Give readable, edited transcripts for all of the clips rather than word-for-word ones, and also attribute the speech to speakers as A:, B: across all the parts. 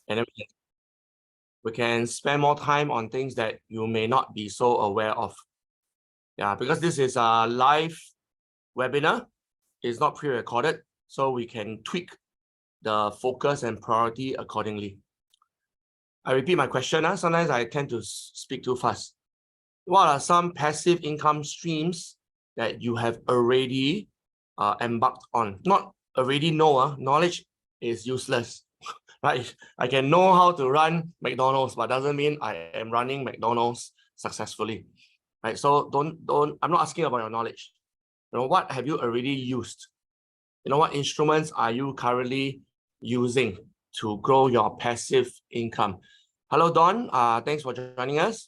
A: And then we can spend more time on things that you may not be so aware of. Yeah, because this is a live webinar, it's not pre-recorded, so we can tweak the focus and priority accordingly. I repeat my question. Sometimes I tend to speak too fast. What are some passive income streams that you have already embarked on? Not already know, knowledge is useless, right? I can know how to run McDonald's, but doesn't mean I am running McDonald's successfully, right? So I'm not asking about your knowledge. What have you already used? What instruments are you currently using to grow your passive income? Hello, Don. Thanks for joining us.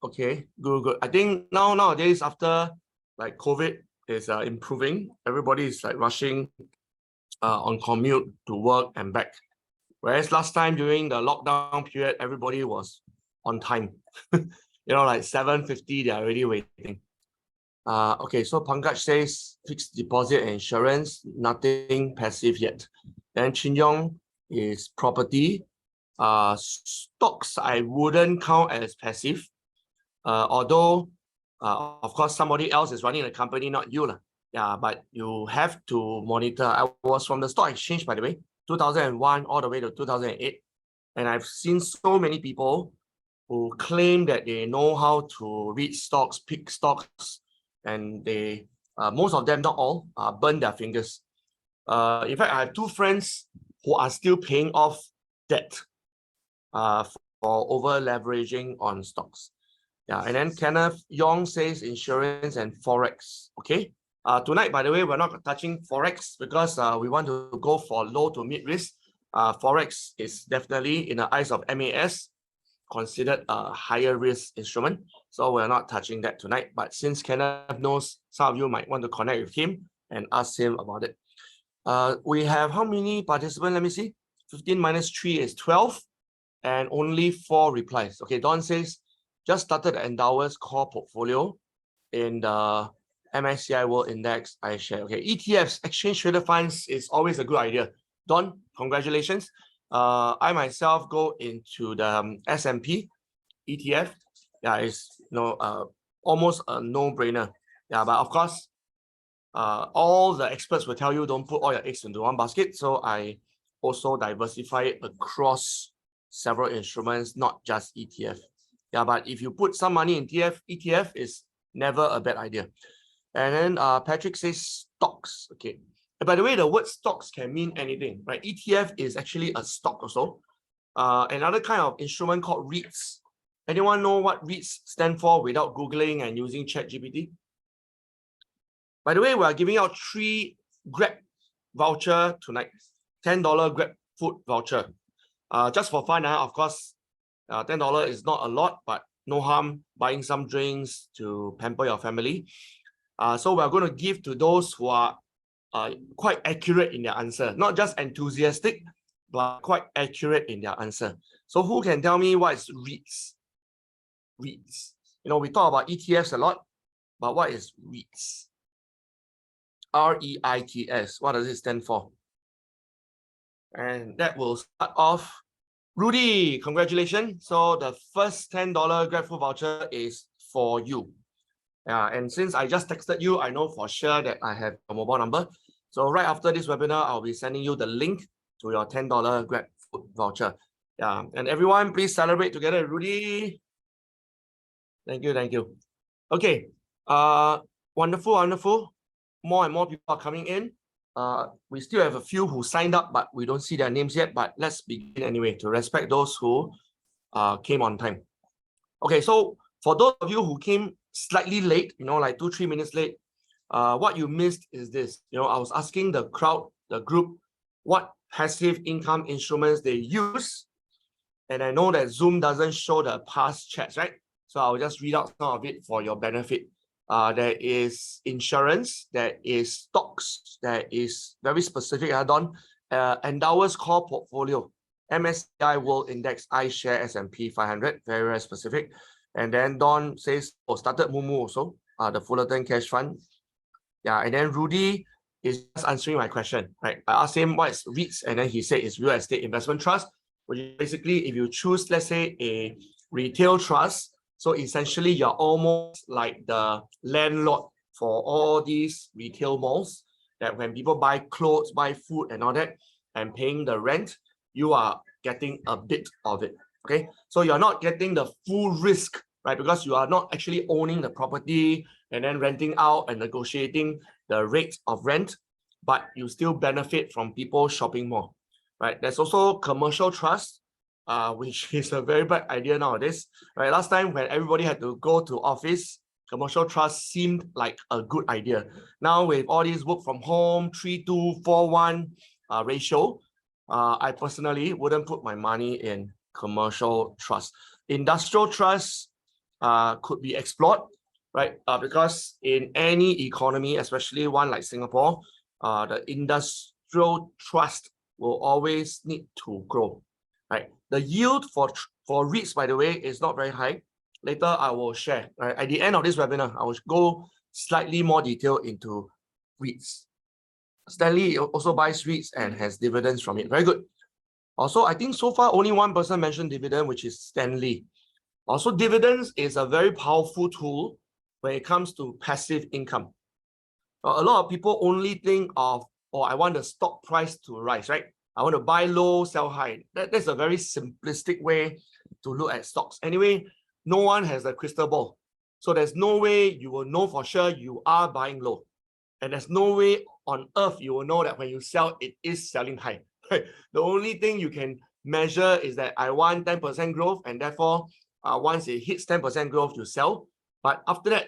A: Okay, good. I think nowadays, after like COVID is improving, everybody is like rushing on commute to work and back. Whereas last time during the lockdown period, everybody was on time. Like 7:50, they're already waiting. Okay, so Pankaj says fixed deposit and insurance, nothing passive yet. Then Chin Yong is property. Stocks I wouldn't count as passive. Although, of course, somebody else is running the company, not you. Yeah, but you have to monitor. I was from the stock exchange, by the way, 2001 all the way to 2008. And I've seen so many people who claim that they know how to read stocks, pick stocks, and they, most of them, not all, burn their fingers. In fact, I have two friends who are still paying off debt for over leveraging on stocks. Yeah, and then Kenneth Yong says insurance and Forex. Okay. Tonight, by the way, we're not touching Forex because we want to go for low to mid risk. Forex is definitely, in the eyes of MAS, considered a higher risk instrument. So we're not touching that tonight. But since Kenneth knows, some of you might want to connect with him and ask him about it. We have how many participants? Let me see. 15 minus 3 is 12 and only 4 replies. Okay, Don says, just started the Endowers core portfolio in the MSCI World Index iShare. Okay, ETFs, exchange traded funds, is always a good idea. Don, congratulations. I myself go into the S&P ETF. Yeah, it's almost a no-brainer. Yeah, but of course, all the experts will tell you don't put all your eggs into one basket. So I also diversify it across several instruments, not just ETF. Yeah, but if you put some money in ETF is never a bad idea. And then Patrick says stocks. Okay. And by the way, the word stocks can mean anything, right? ETF is actually a stock also. Another kind of instrument called REITs. Anyone know what REITs stand for without Googling and using ChatGPT? By the way, we are giving out 3 Grab voucher tonight. $10 Grab food voucher. Just for fun, of course, $10 is not a lot, but no harm buying some drinks to pamper your family. So we're going to give to those who are quite accurate in their answer, not just enthusiastic, but quite accurate in their answer. So who can tell me what is REITs? REITs. We talk about ETFs a lot, but what is REITs? REITs. What does it stand for? And that will start off. Rudy, congratulations. So the first $10 GrabFood voucher is for you. And since I just texted you, I know for sure that I have a mobile number. So right after this webinar, I'll be sending you the link to your $10 GrabFood voucher. Yeah, and everyone, please celebrate together, Rudy. Thank you. Okay, wonderful. More and more people are coming in. We still have a few who signed up, but we don't see their names yet. But let's begin anyway to respect those who came on time. Okay, so for those of you who came slightly late, like 2-3 minutes late, what you missed is this. I was asking the crowd, the group, what passive income instruments they use. And I know that Zoom doesn't show the past chats, right? So I'll just read out some of it for your benefit. There is insurance, there is stocks, there is very specific, Don, Endowers core portfolio, MSCI World Index iShare S&P 500, very specific. And then Don says, started Mumu also, the Fullerton Cash Fund. Yeah, and then Rudy is just answering my question, right? I asked him what is REITs, and then he said it's real estate investment trust, which is basically if you choose, let's say, a retail trust, so essentially you're almost like the landlord for all these retail malls, that when people buy clothes, buy food and all that, and paying the rent, you are getting a bit of it, okay? So you're not getting the full risk, right? Because you are not actually owning the property and then renting out and negotiating the rate of rent, but you still benefit from people shopping more, right? There's also commercial trust, which is a very bad idea nowadays, right? Last time when everybody had to go to office, commercial trust seemed like a good idea. Now with all these work from home, 3:2:4:1 ratio, I personally wouldn't put my money in commercial trust. Industrial trust could be explored, right? Because in any economy, especially one like Singapore, the industrial trust will always need to grow, right? The yield for REITs, by the way, is not very high. Later, I will share, right? At the end of this webinar, I will go slightly more detail into REITs. Stanley also buys REITs and has dividends from it. Very good. Also, I think so far only one person mentioned dividend, which is Stanley. Also, dividends is a very powerful tool when it comes to passive income. A lot of people only think of, oh, I want the stock price to rise, right? I want to buy low, sell high. That's a very simplistic way to look at stocks. Anyway, no one has a crystal ball. So there's no way you will know for sure you are buying low. And there's no way on earth you will know that when you sell, it is selling high. The only thing you can measure is that I want 10% growth, and therefore, once it hits 10% growth, you sell. But after that,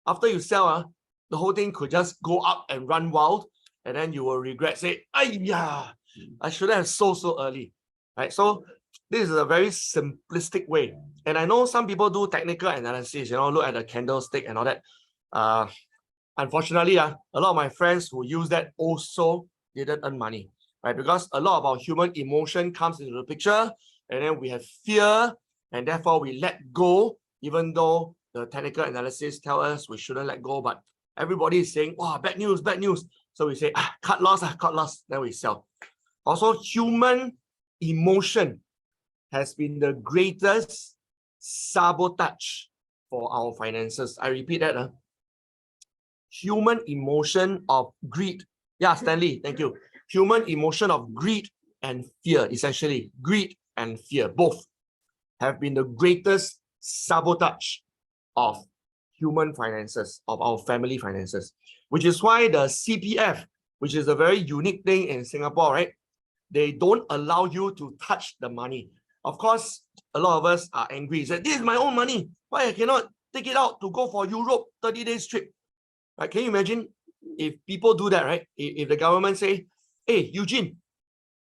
A: after you sell, the whole thing could just go up and run wild, and then you will regret, say, "Ayya, I shouldn't have sold so early." Right? So this is a very simplistic way. And I know some people do technical analysis, look at the candlestick and all that. Unfortunately, a lot of my friends who use that also didn't earn money, right? Because a lot of our human emotion comes into the picture, and then we have fear, and therefore we let go, even though the technical analysis tell us we shouldn't let go, but everybody is saying, wow, bad news, bad news. So we say, cut loss, then we sell. Also, human emotion has been the greatest sabotage for our finances. I repeat that. Human emotion of greed. Yeah, Stanley, thank you. Human emotion of greed and fear, essentially. Greed and fear, both have been the greatest sabotage of human finances, of our family finances, which is why the CPF, which is a very unique thing in Singapore, right? They don't allow you to touch the money. Of course, a lot of us are angry. Say, this is my own money. Why I cannot take it out to go for Europe 30-day trip? Right? Can you imagine if people do that, right? If the government say, hey, Eugene,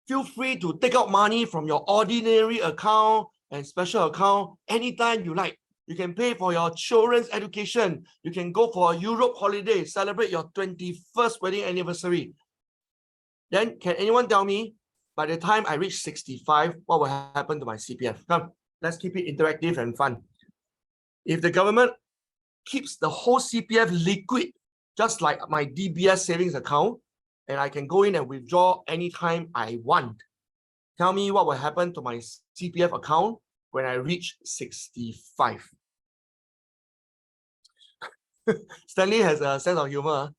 A: feel free to take out money from your ordinary account and special account anytime you like. You can pay for your children's education. You can go for a Europe holiday, celebrate your 21st wedding anniversary. Then can anyone tell me, by the time I reach 65, what will happen to my CPF? Come, let's keep it interactive and fun. If the government keeps the whole CPF liquid, just like my DBS savings account, and I can go in and withdraw anytime I want, tell me what will happen to my CPF account when I reach 65. Stanley has a sense of humor.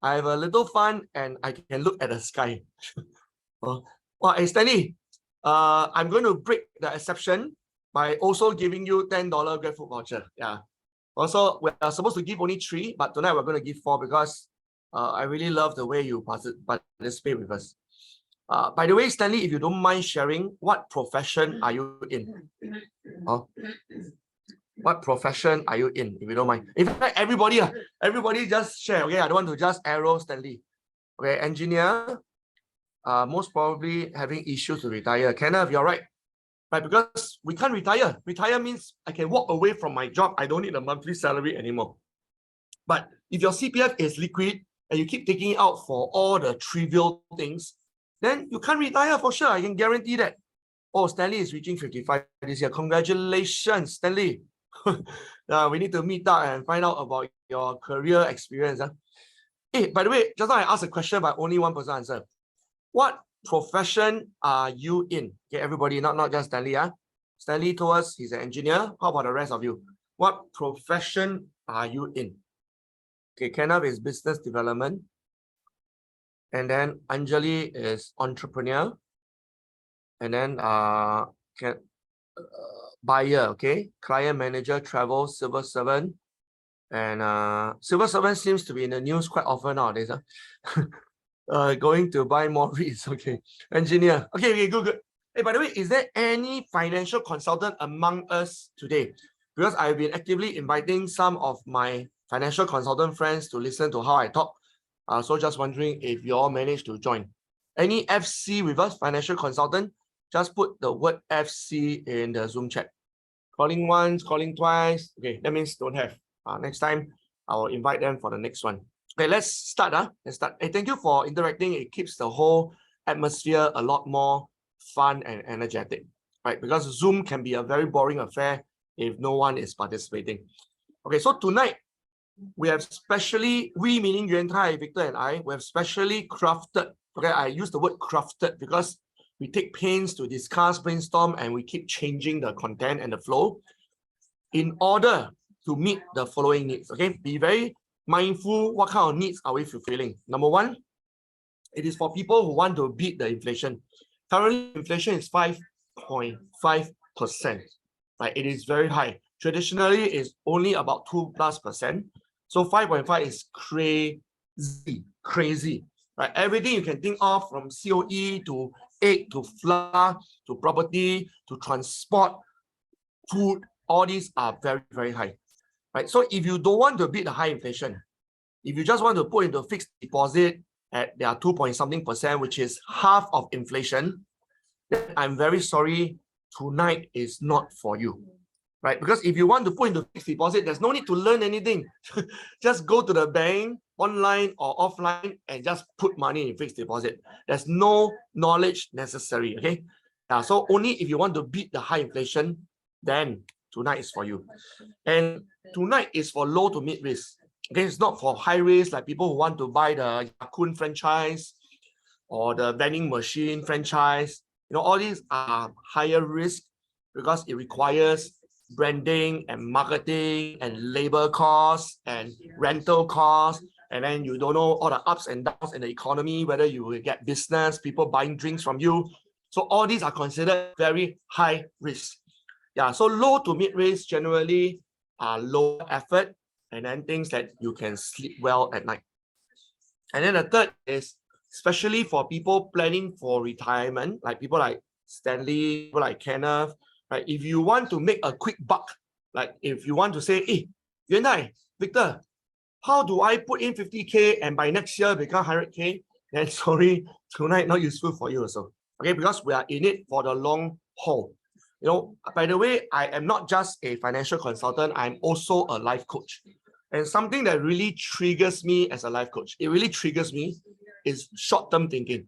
A: I have a little fun and I can look at the sky. Well, hey, Stanley, I'm going to break the exception by also giving you $10 GrabFood voucher. Yeah. Also, we are supposed to give only 3, but tonight we're going to give 4 because I really love the way you participate with us. By the way, Stanley, if you don't mind sharing, what profession are you in? What profession are you in, if you don't mind? In fact, everybody just share, okay? I don't want to just arrow Stanley. Okay, engineer, most probably having issues to retire. Kenneth, you're right. Right, because we can't retire. Retire means I can walk away from my job. I don't need a monthly salary anymore. But if your CPF is liquid and you keep taking it out for all the trivial things, then you can't retire for sure. I can guarantee that. Oh, Stanley is reaching 55 this year. Congratulations, Stanley. We need to meet up and find out about your career experience. Hey, by the way, just now I asked a question, but only one person answered. What profession are you in? Okay, everybody, not just Stanley. Stanley told us he's an engineer. How about the rest of you? What profession are you in? Okay, Kenneth is business development. And then Anjali is entrepreneur. And then buyer, okay? Client manager, travel, civil servant. And civil servant seems to be in the news quite often nowadays. Going to buy more REITs, okay. Engineer, okay, good. Hey, by the way, is there any financial consultant among us today? Because I've been actively inviting some of my financial consultant friends to listen to how I talk. So just wondering if you all managed to join. Any FC with us, financial consultant? Just put the word FC in the Zoom chat. Calling once, calling twice. Okay, that means don't have. Next time, I will invite them for the next one. Okay, let's start. Let's start. Hey, thank you for interacting. It keeps the whole atmosphere a lot more fun and energetic, right? Because Zoom can be a very boring affair if no one is participating. Okay, so tonight, we have specially, we meaning Yuan Tai, Victor and I, we have specially crafted, okay, I use the word crafted because we take pains to discuss, brainstorm, and we keep changing the content and the flow in order to meet the following needs, okay? Be very mindful what kind of needs are we fulfilling. Number one, it is for people who want to beat the inflation. Currently, inflation is 5.5%, right? It is very high. Traditionally, it's only about 2+%. So 5.5 is crazy, right? Everything you can think of, from COE to egg to flour to property to transport, food, all these are very, very high, right? So if you don't want to beat the high inflation, if you just want to put into fixed deposit at their 2-point-something%, which is half of inflation, then I'm very sorry, tonight is not for you, right? Because if you want to put into fixed deposit, there's no need to learn anything. Just go to the bank, online or offline, and just put money in fixed deposit. There's no knowledge necessary, okay? So only if you want to beat the high inflation, then tonight is for you. And tonight is for low to mid risk. Okay, it's not for high risk, like people who want to buy the Ya-Kun franchise or the vending machine franchise. You know, all these are higher risk because it requires branding and marketing and labor costs and rental costs. And then you don't know all the ups and downs in the economy, whether you will get business, people buying drinks from you. So all these are considered very high risk. Yeah, so low to mid risk generally are low effort, and then things that you can sleep well at night. And then the third is especially for people planning for retirement, like people like Stanley, people like Kenneth, right? If you want to make a quick buck, like if you want to say, hey, Yuan Tai, Victor, how do I put in 50K and by next year become 100K? Then sorry, tonight not useful for you also. Okay, because we are in it for the long haul. You know, by the way, I am not just a financial consultant, I'm also a life coach. And something that really triggers me as a life coach, it really triggers me, is short-term thinking.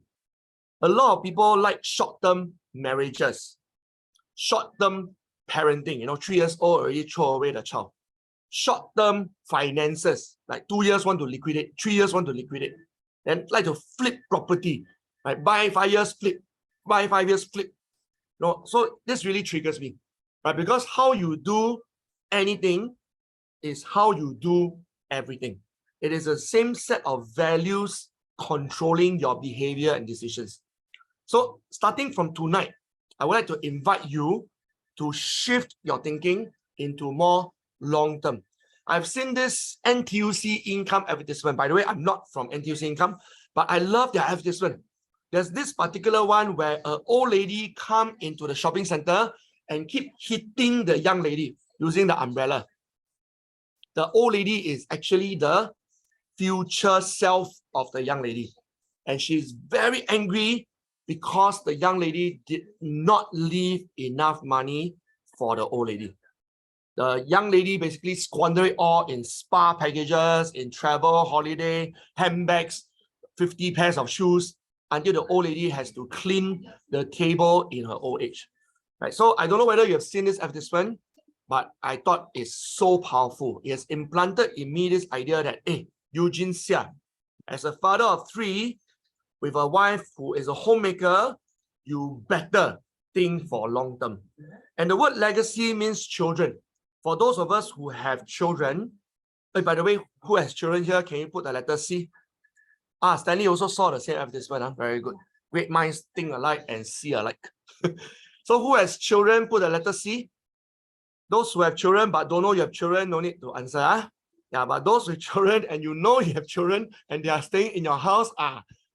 A: A lot of people like short-term marriages, short-term parenting, you know, 3 years old already throw away the child. Short-term finances, like 2 years want to liquidate, 3 years want to liquidate. Then like to flip property, right? Buy 5 years, flip, buy 5 years, flip. No, so this really triggers me, right? Because how you do anything is how you do everything. It is the same set of values controlling your behavior and decisions. So starting from tonight, I would like to invite you to shift your thinking into more long-term. I've seen this NTUC Income advertisement. By the way, I'm not from NTUC Income, but I love their advertisement. There's this particular one where an old lady come into the shopping center and keep hitting the young lady using the umbrella. The old lady is actually the future self of the young lady. And she's very angry because the young lady did not leave enough money for the old lady. The young lady basically squandered it all in spa packages, in travel, holiday, handbags, 50 pairs of shoes, until the old lady has to clean the table in her old age. Right? So I don't know whether you have seen this advertisement, but I thought it's so powerful. It has implanted in me this idea that, hey, Eugene Sia, As a father of 3 with a wife who is a homemaker, you better think for long term. And the word legacy means children. For those of us who have children, by the way, who has children here? Can you put the letter C? Stanley also saw the same advertisement. Very good. Great minds think alike and see alike. So who has children? Put the letter C. Those who have children but don't know you have children, no need to answer. Yeah, but those with children and you know you have children and they are staying in your house,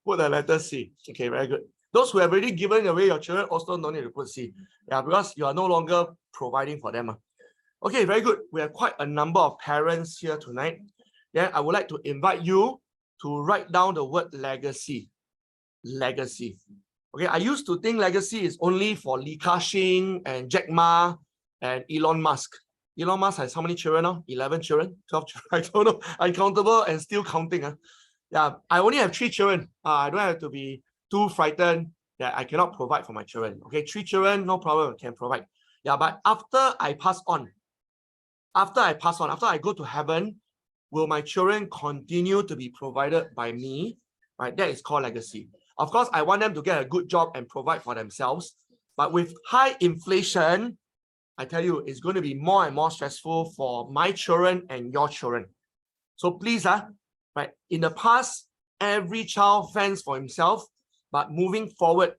A: put the letter C. Okay, very good. Those who have already given away your children also no need to put C. Yeah, because you are no longer providing for them. Okay, very good. We have quite a number of parents here tonight. Then I would like to invite you to write down the word legacy. Legacy. Okay, I used to think legacy is only for Li Ka-shing and Jack Ma and Elon Musk. Elon Musk has how many children now? 11 children? 12 children? I don't know. Uncountable and still counting. Yeah, I only have 3 children. I don't have to be too frightened that I cannot provide for my children. Okay, 3 children, no problem, I can provide. Yeah, but after I pass on, after I go to heaven, will my children continue to be provided by me? Right, that is called legacy. Of course, I want them to get a good job and provide for themselves. But with high inflation, I tell you, it's going to be more and more stressful for my children and your children. So please, right, in the past, every child fends for himself, but moving forward,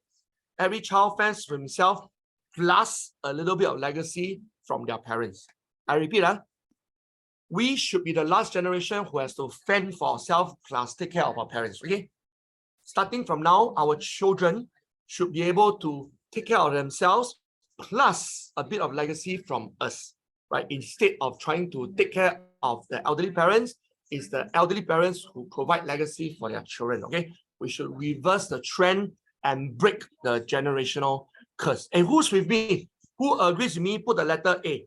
A: every child fends for himself plus a little bit of legacy from their parents. I repeat, we should be the last generation who has to fend for ourselves plus take care of our parents, okay? Starting from now, our children should be able to take care of themselves plus a bit of legacy from us, right? Instead of trying to take care of the elderly parents, it's the elderly parents who provide legacy for their children, okay? We should reverse the trend and break the generational curse. And who's with me? Who agrees with me? Put the letter A.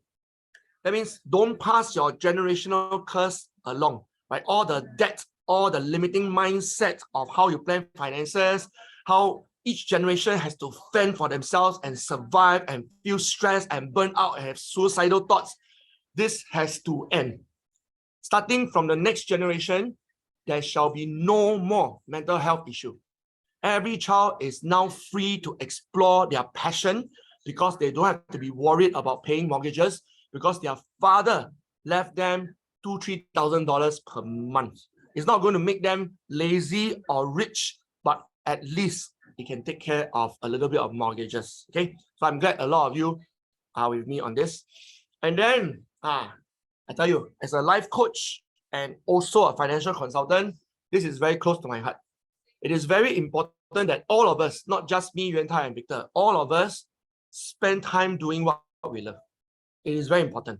A: That means don't pass your generational curse along, right? All the debt, all the limiting mindset of how you plan finances, how each generation has to fend for themselves and survive and feel stressed and burn out and have suicidal thoughts. This has to end. Starting from the next generation, there shall be no more mental health issue. Every child is now free to explore their passion because they don't have to be worried about paying mortgages because their father left them $2,000-3,000 per month. It's not going to make them lazy or rich, but at least it can take care of a little bit of mortgages. Okay, so I'm glad a lot of you are with me on this. And then, I tell you, as a life coach and also a financial consultant, this is very close to my heart. It is very important that all of us, not just me, Yuan Tai and Victor, all of us spend time doing what we love. It is very important,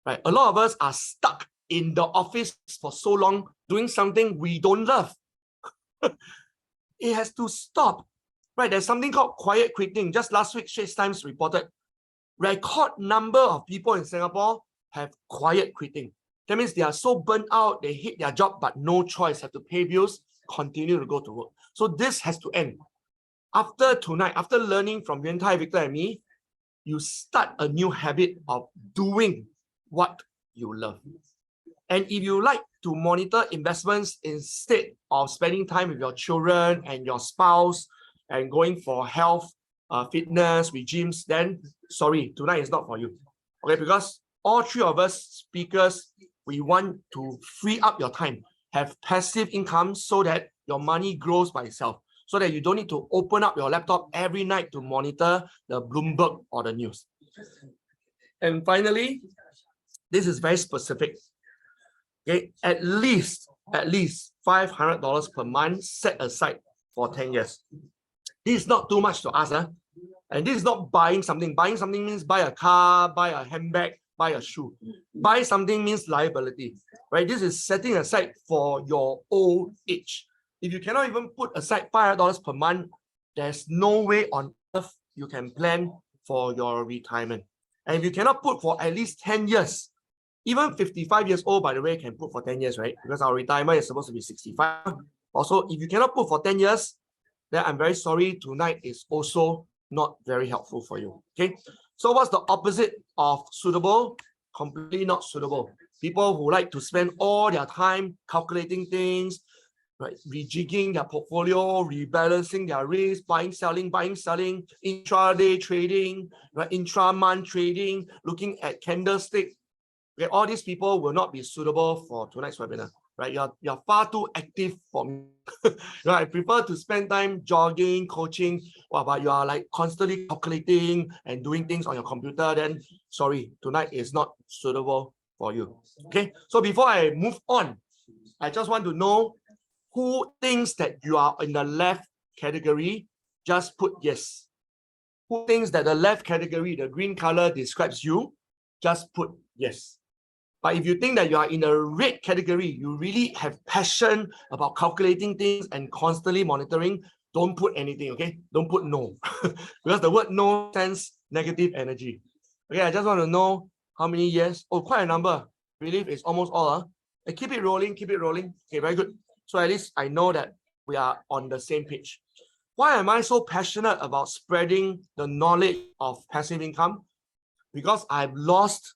A: right? A lot of us are stuck in the office for so long doing something we don't love. It has to stop, right? There's something called quiet quitting. Just last week, Straits Times reported record number of people in Singapore have quiet quitting. That means they are so burnt out, they hate their job, but no choice, have to pay bills, continue to go to work. So this has to end. After tonight, after learning from Yuan Tai, Victor, and me, you start a new habit of doing what you love. And if you like to monitor investments instead of spending time with your children and your spouse and going for health, fitness, regimes, then sorry, tonight is not for you. Okay, because all 3 of us speakers, we want to free up your time, have passive income so that your money grows by itself, so that you don't need to open up your laptop every night to monitor the Bloomberg or the news. And finally, this is very specific. Okay, at least $500 per month set aside for 10 years. This is not too much to ask, and this is not buying something. Buying something means buy a car, buy a handbag, buy a shoe. Buy something means liability, right? This is setting aside for your old age. If you cannot even put aside $500 per month, there's no way on earth you can plan for your retirement. And if you cannot put for at least 10 years, even 55 years old, by the way, can put for 10 years, right? Because our retirement is supposed to be 65. Also, if you cannot put for 10 years, then I'm very sorry, tonight is also not very helpful for you, okay? So what's the opposite of suitable? Completely not suitable. People who like to spend all their time calculating things, right? Rejigging their portfolio, rebalancing their risk, buying, selling, intraday trading, right? Intra-month trading, looking at candlestick. Okay, all these people will not be suitable for tonight's webinar, right? You're far too active for me. Right? I prefer to spend time jogging, coaching. Well, but you are like constantly calculating and doing things on your computer, then sorry, tonight is not suitable for you. Okay, so before I move on, I just want to know who thinks that you are in the left category. Just put yes. Who thinks that the left category, the green color, describes you? Just put yes. But if you think that you are in the red category, you really have passion about calculating things and constantly monitoring, don't put anything, okay? Don't put no. Because the word no sends negative energy. Okay, I just want to know how many yes. Oh, quite a number. I believe it's almost all. Keep it rolling, keep it rolling. Okay, very good. So at least I know that we are on the same page. Why am I so passionate about spreading the knowledge of passive income? Because I've lost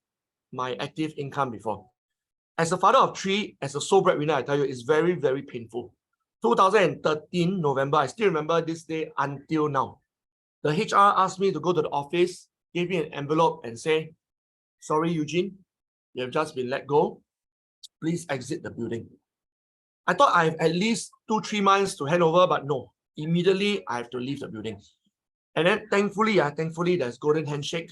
A: my active income before. As a father of three, as a sole breadwinner, I tell you, it's very, very painful. 2013 November, I still remember this day until now. The HR asked me to go to the office, gave me an envelope and say, sorry, Eugene, you have just been let go. Please exit the building. I thought I have at least 2-3 months to hand over, but no, immediately I have to leave the building. And then thankfully, there's golden handshake,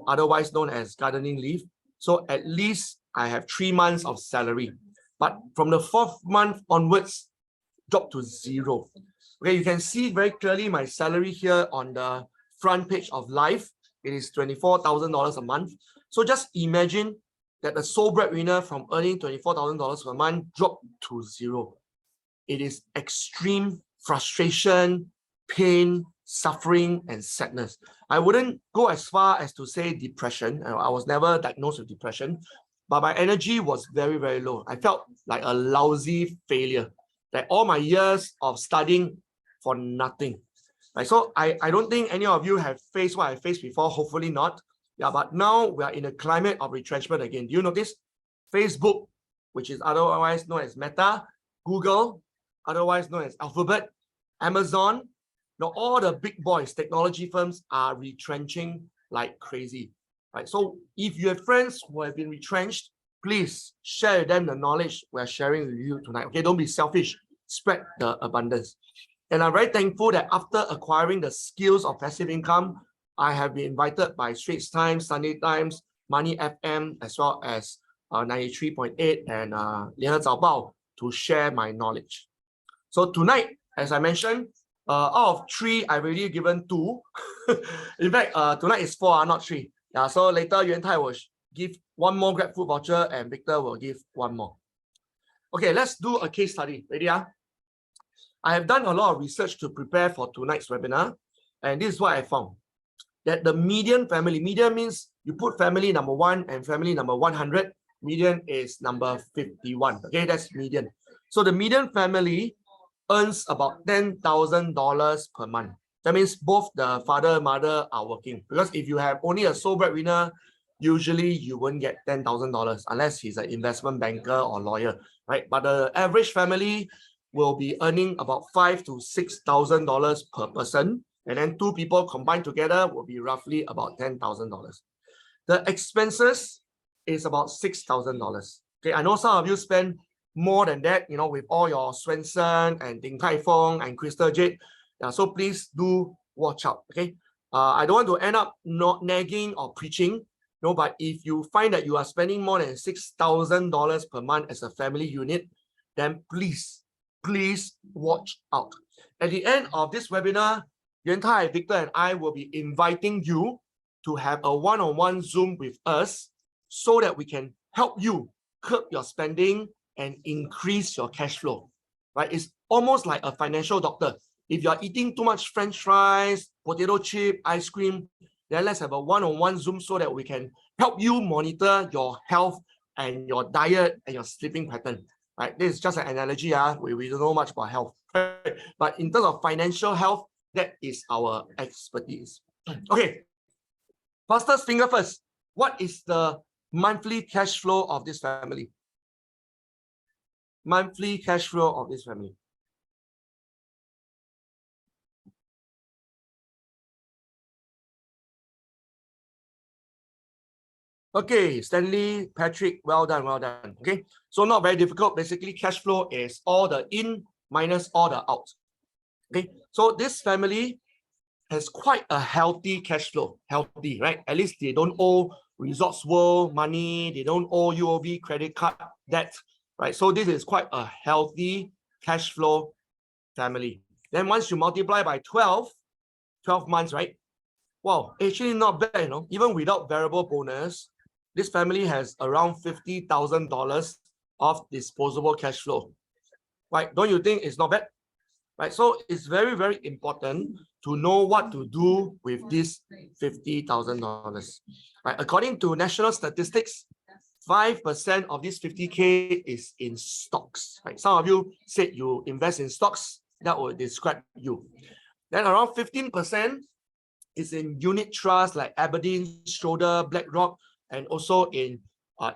A: otherwise known as gardening leave. So at least I have 3 months of salary. But from the 4th month onwards, dropped to 0. Okay, you can see very clearly my salary here on the front page of Live. It is $24,000 a month. So just imagine that a sole breadwinner from earning $24,000 per month dropped to 0. It is extreme frustration, pain, suffering, and sadness. I wouldn't go as far as to say depression. I was never diagnosed with depression, but my energy was very, very low. I felt like a lousy failure, like all my years of studying for nothing. Right? So I don't think any of you have faced what I faced before, hopefully not. Yeah, but now we are in a climate of retrenchment again. Do you notice? Facebook, which is otherwise known as Meta, Google, otherwise known as Alphabet, Amazon, all the big boys, technology firms are retrenching like crazy, right? So if you have friends who have been retrenched, please share with them the knowledge we're sharing with you tonight. Okay, don't be selfish, spread the abundance. And I'm very thankful that after acquiring the skills of passive income, I have been invited by Straits Times, Sunday Times, Money FM, as well as 93.8 and Lianhe Zaobao to share my knowledge. So tonight, as I mentioned, out of 3, I've already given 2. In fact, tonight is 4, not 3. Yeah, so later Yuan Tai will give 1 more GrabFood voucher and Victor will give 1 more. Okay, let's do a case study. Ready? I have done a lot of research to prepare for tonight's webinar, and this is what I found. That the median family, median means you put family number 1 and family number 100, median is number 51. Okay, that's median. So the median family earns about $10,000 per month. That means both the father and mother are working. Because if you have only a sole breadwinner, usually you won't get $10,000 unless he's an investment banker or lawyer, right? But the average family will be earning about $5,000 to $6,000 per person. And then 2 people combined together will be roughly about $10,000. The expenses is about $6,000. Okay, I know some of you spend more than that, with all your Swensen and Din Tai Fung and Crystal Jade. Yeah, so please do watch out. Okay, I don't want to end up not nagging or preaching. No, but if you find that you are spending more than $6,000 per month as a family unit, then please watch out. At the end of this webinar, Yuan Tai, Victor, and I will be inviting you to have a one-on-one Zoom with us so that we can help you curb your spending and increase your cash flow, right? It's almost like a financial doctor. If you're eating too much French fries, potato chip, ice cream, then let's have a one-on-one Zoom so that we can help you monitor your health and your diet and your sleeping pattern, right? This is just an analogy. We don't know much about health, right? But in terms of financial health, that is our expertise. Okay, fastest finger first. What is the monthly cash flow of this family? Monthly cash flow of this family. Okay, Stanley, Patrick, well done, well done. Okay, so not very difficult. Basically, cash flow is all the in minus all the out. Okay, so this family has quite a healthy cash flow. Healthy, right? At least they don't owe Resorts World money. They don't owe UOB credit card debt, right? So this is quite a healthy cash flow family. Then once you multiply by 12 months, right? Wow, actually not bad, you know. Even without variable bonus, this family has around $50,000 of disposable cash flow. Right? Don't you think it's not bad? Right? So it's very, very important to know what to do with this $50,000. Right? According to national statistics, 5% of this 50K is in stocks. Right? Some of you said you invest in stocks, that will describe you. Then around 15% is in unit trusts like Aberdeen, Schroeder, BlackRock, and also in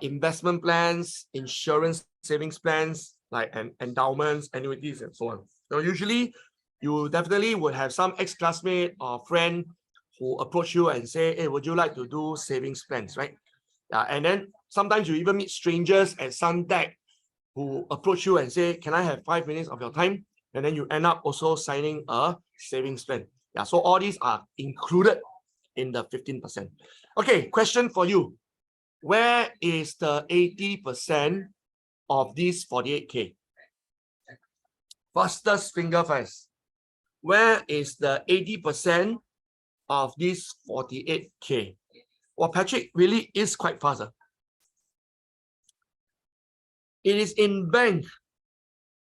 A: investment plans, insurance savings plans like endowments, annuities, and so on. So usually, you definitely would have some ex-classmate or friend who approach you and say, "Hey, would you like to do savings plans?" Right? And then sometimes you even meet strangers at Suntec who approach you and say, "Can I have 5 minutes of your time?" And then you end up also signing a savings plan. Yeah, so all these are included in the 15%. Okay, question for you. Where is the 80% of this 48K? Fastest finger first. Where is the 80% of this 48K? Well, Patrick really is quite fast. It is in bank,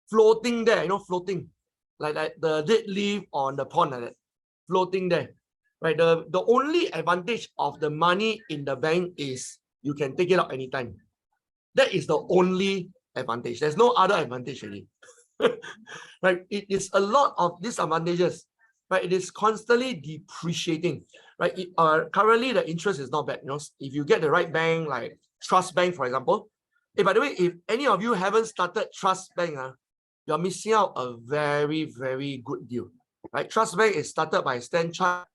A: floating there, you know, floating. Like the dead leaf on the pond, like that, floating there. Right. The only advantage of the money in the bank is you can take it out anytime. That is the only advantage. There's no other advantage really. Right. It is a lot of disadvantages. Right. It is constantly depreciating. Right. Currently the interest is not bad. You know, if you get the right bank, like Trust Bank, for example. Hey, by the way, if any of you haven't started Trust Bank, you're missing out a very, very good deal. Right. Trust Bank is started by Stan Chart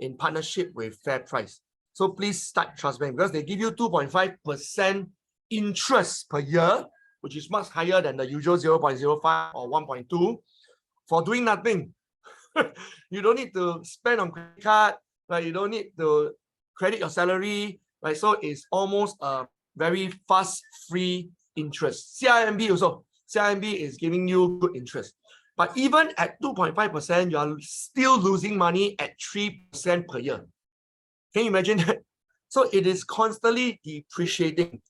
A: in partnership with FairPrice. So please start Trust Bank because they give you 2.5% interest per year, which is much higher than the usual 0.05 or 1.2 for doing nothing. You don't need to spend on credit card, right? You don't need to credit your salary, right? So it's almost a very fast, free interest. CIMB also. CIMB is giving you good interest. But even at 2.5%, you are still losing money at 3% per year. Can you imagine that? So it is constantly depreciating.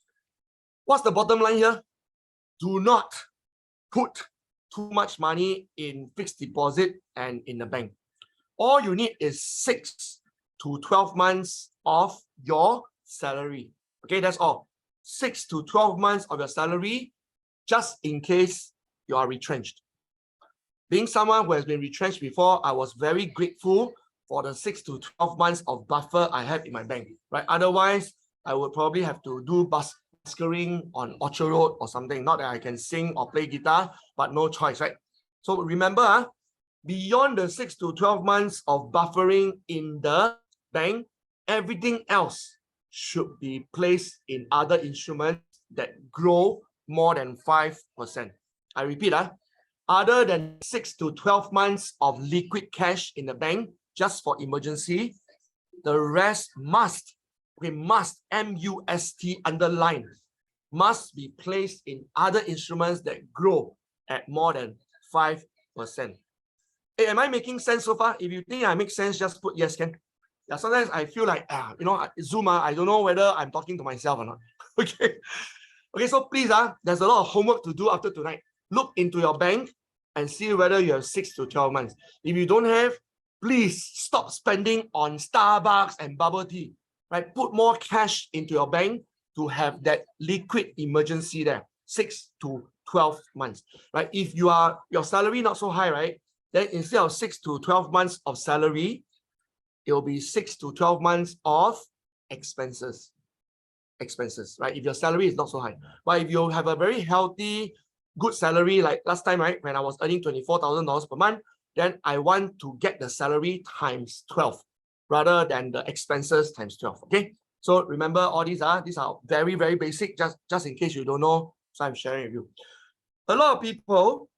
A: What's the bottom line here? Do not put too much money in fixed deposit and in the bank. All you need is 6 to 12 months of your salary. Okay, that's all. 6 to 12 months of your salary, just in case you are retrenched. Being someone who has been retrenched before, I was very grateful for the 6 to 12 months of buffer I have in my bank, right? Otherwise, I would probably have to do buskering on Orchard Road or something. Not that I can sing or play guitar, but no choice, right? So remember, beyond the 6 to 12 months of buffering in the bank, everything else should be placed in other instruments that grow more than 5%. I repeat, other than 6 to 12 months of liquid cash in the bank just for emergency, the rest must, M-U-S-T underline, must be placed in other instruments that grow at more than 5%. Hey, am I making sense so far? If you think I make sense, just put yes, can. Yeah, sometimes I feel like, Zoom, I don't know whether I'm talking to myself or not. Okay. Okay, so please, there's a lot of homework to do after tonight. Look into your bank and see whether you have 6 to 12 months. If you don't have, please stop spending on Starbucks and bubble tea. Right? Put more cash into your bank to have that liquid emergency there. 6 to 12 months. Right? If your salary not so high, right? Then instead of 6 to 12 months of salary, it will be 6 to 12 months of expenses, right? If your salary is not so high. But if you have a very healthy, good salary, like last time, right, when I was earning $24,000 per month, then I want to get the salary times 12 rather than the expenses times 12, okay? So remember all these are very, very basic, just in case you don't know. So I'm sharing with you. A lot of people,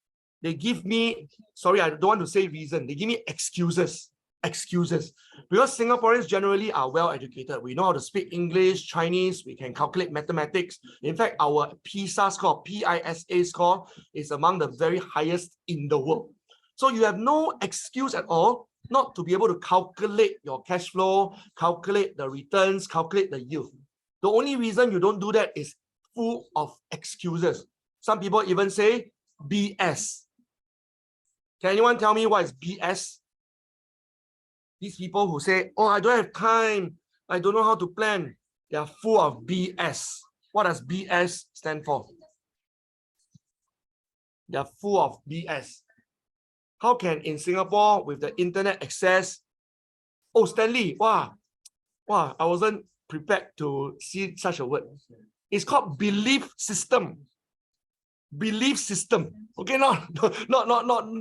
A: they give me, sorry, I don't want to say reason, they give me excuses. Because Singaporeans generally are well educated. We know how to speak English, Chinese, we can calculate mathematics. In fact, our PISA score, PISA score, is among the very highest in the world. So you have no excuse at all not to be able to calculate your cash flow, calculate the returns, calculate the yield. The only reason you don't do that is full of excuses. Some people even say BS. Can anyone tell me what is BS? These people who say, oh, I don't have time, I don't know how to plan, they are full of BS. What does BS stand for? They are full of BS. How can in Singapore with the internet access, oh, Stanley, wow, I wasn't prepared to see such a word. It's called belief system. Belief system. Okay, not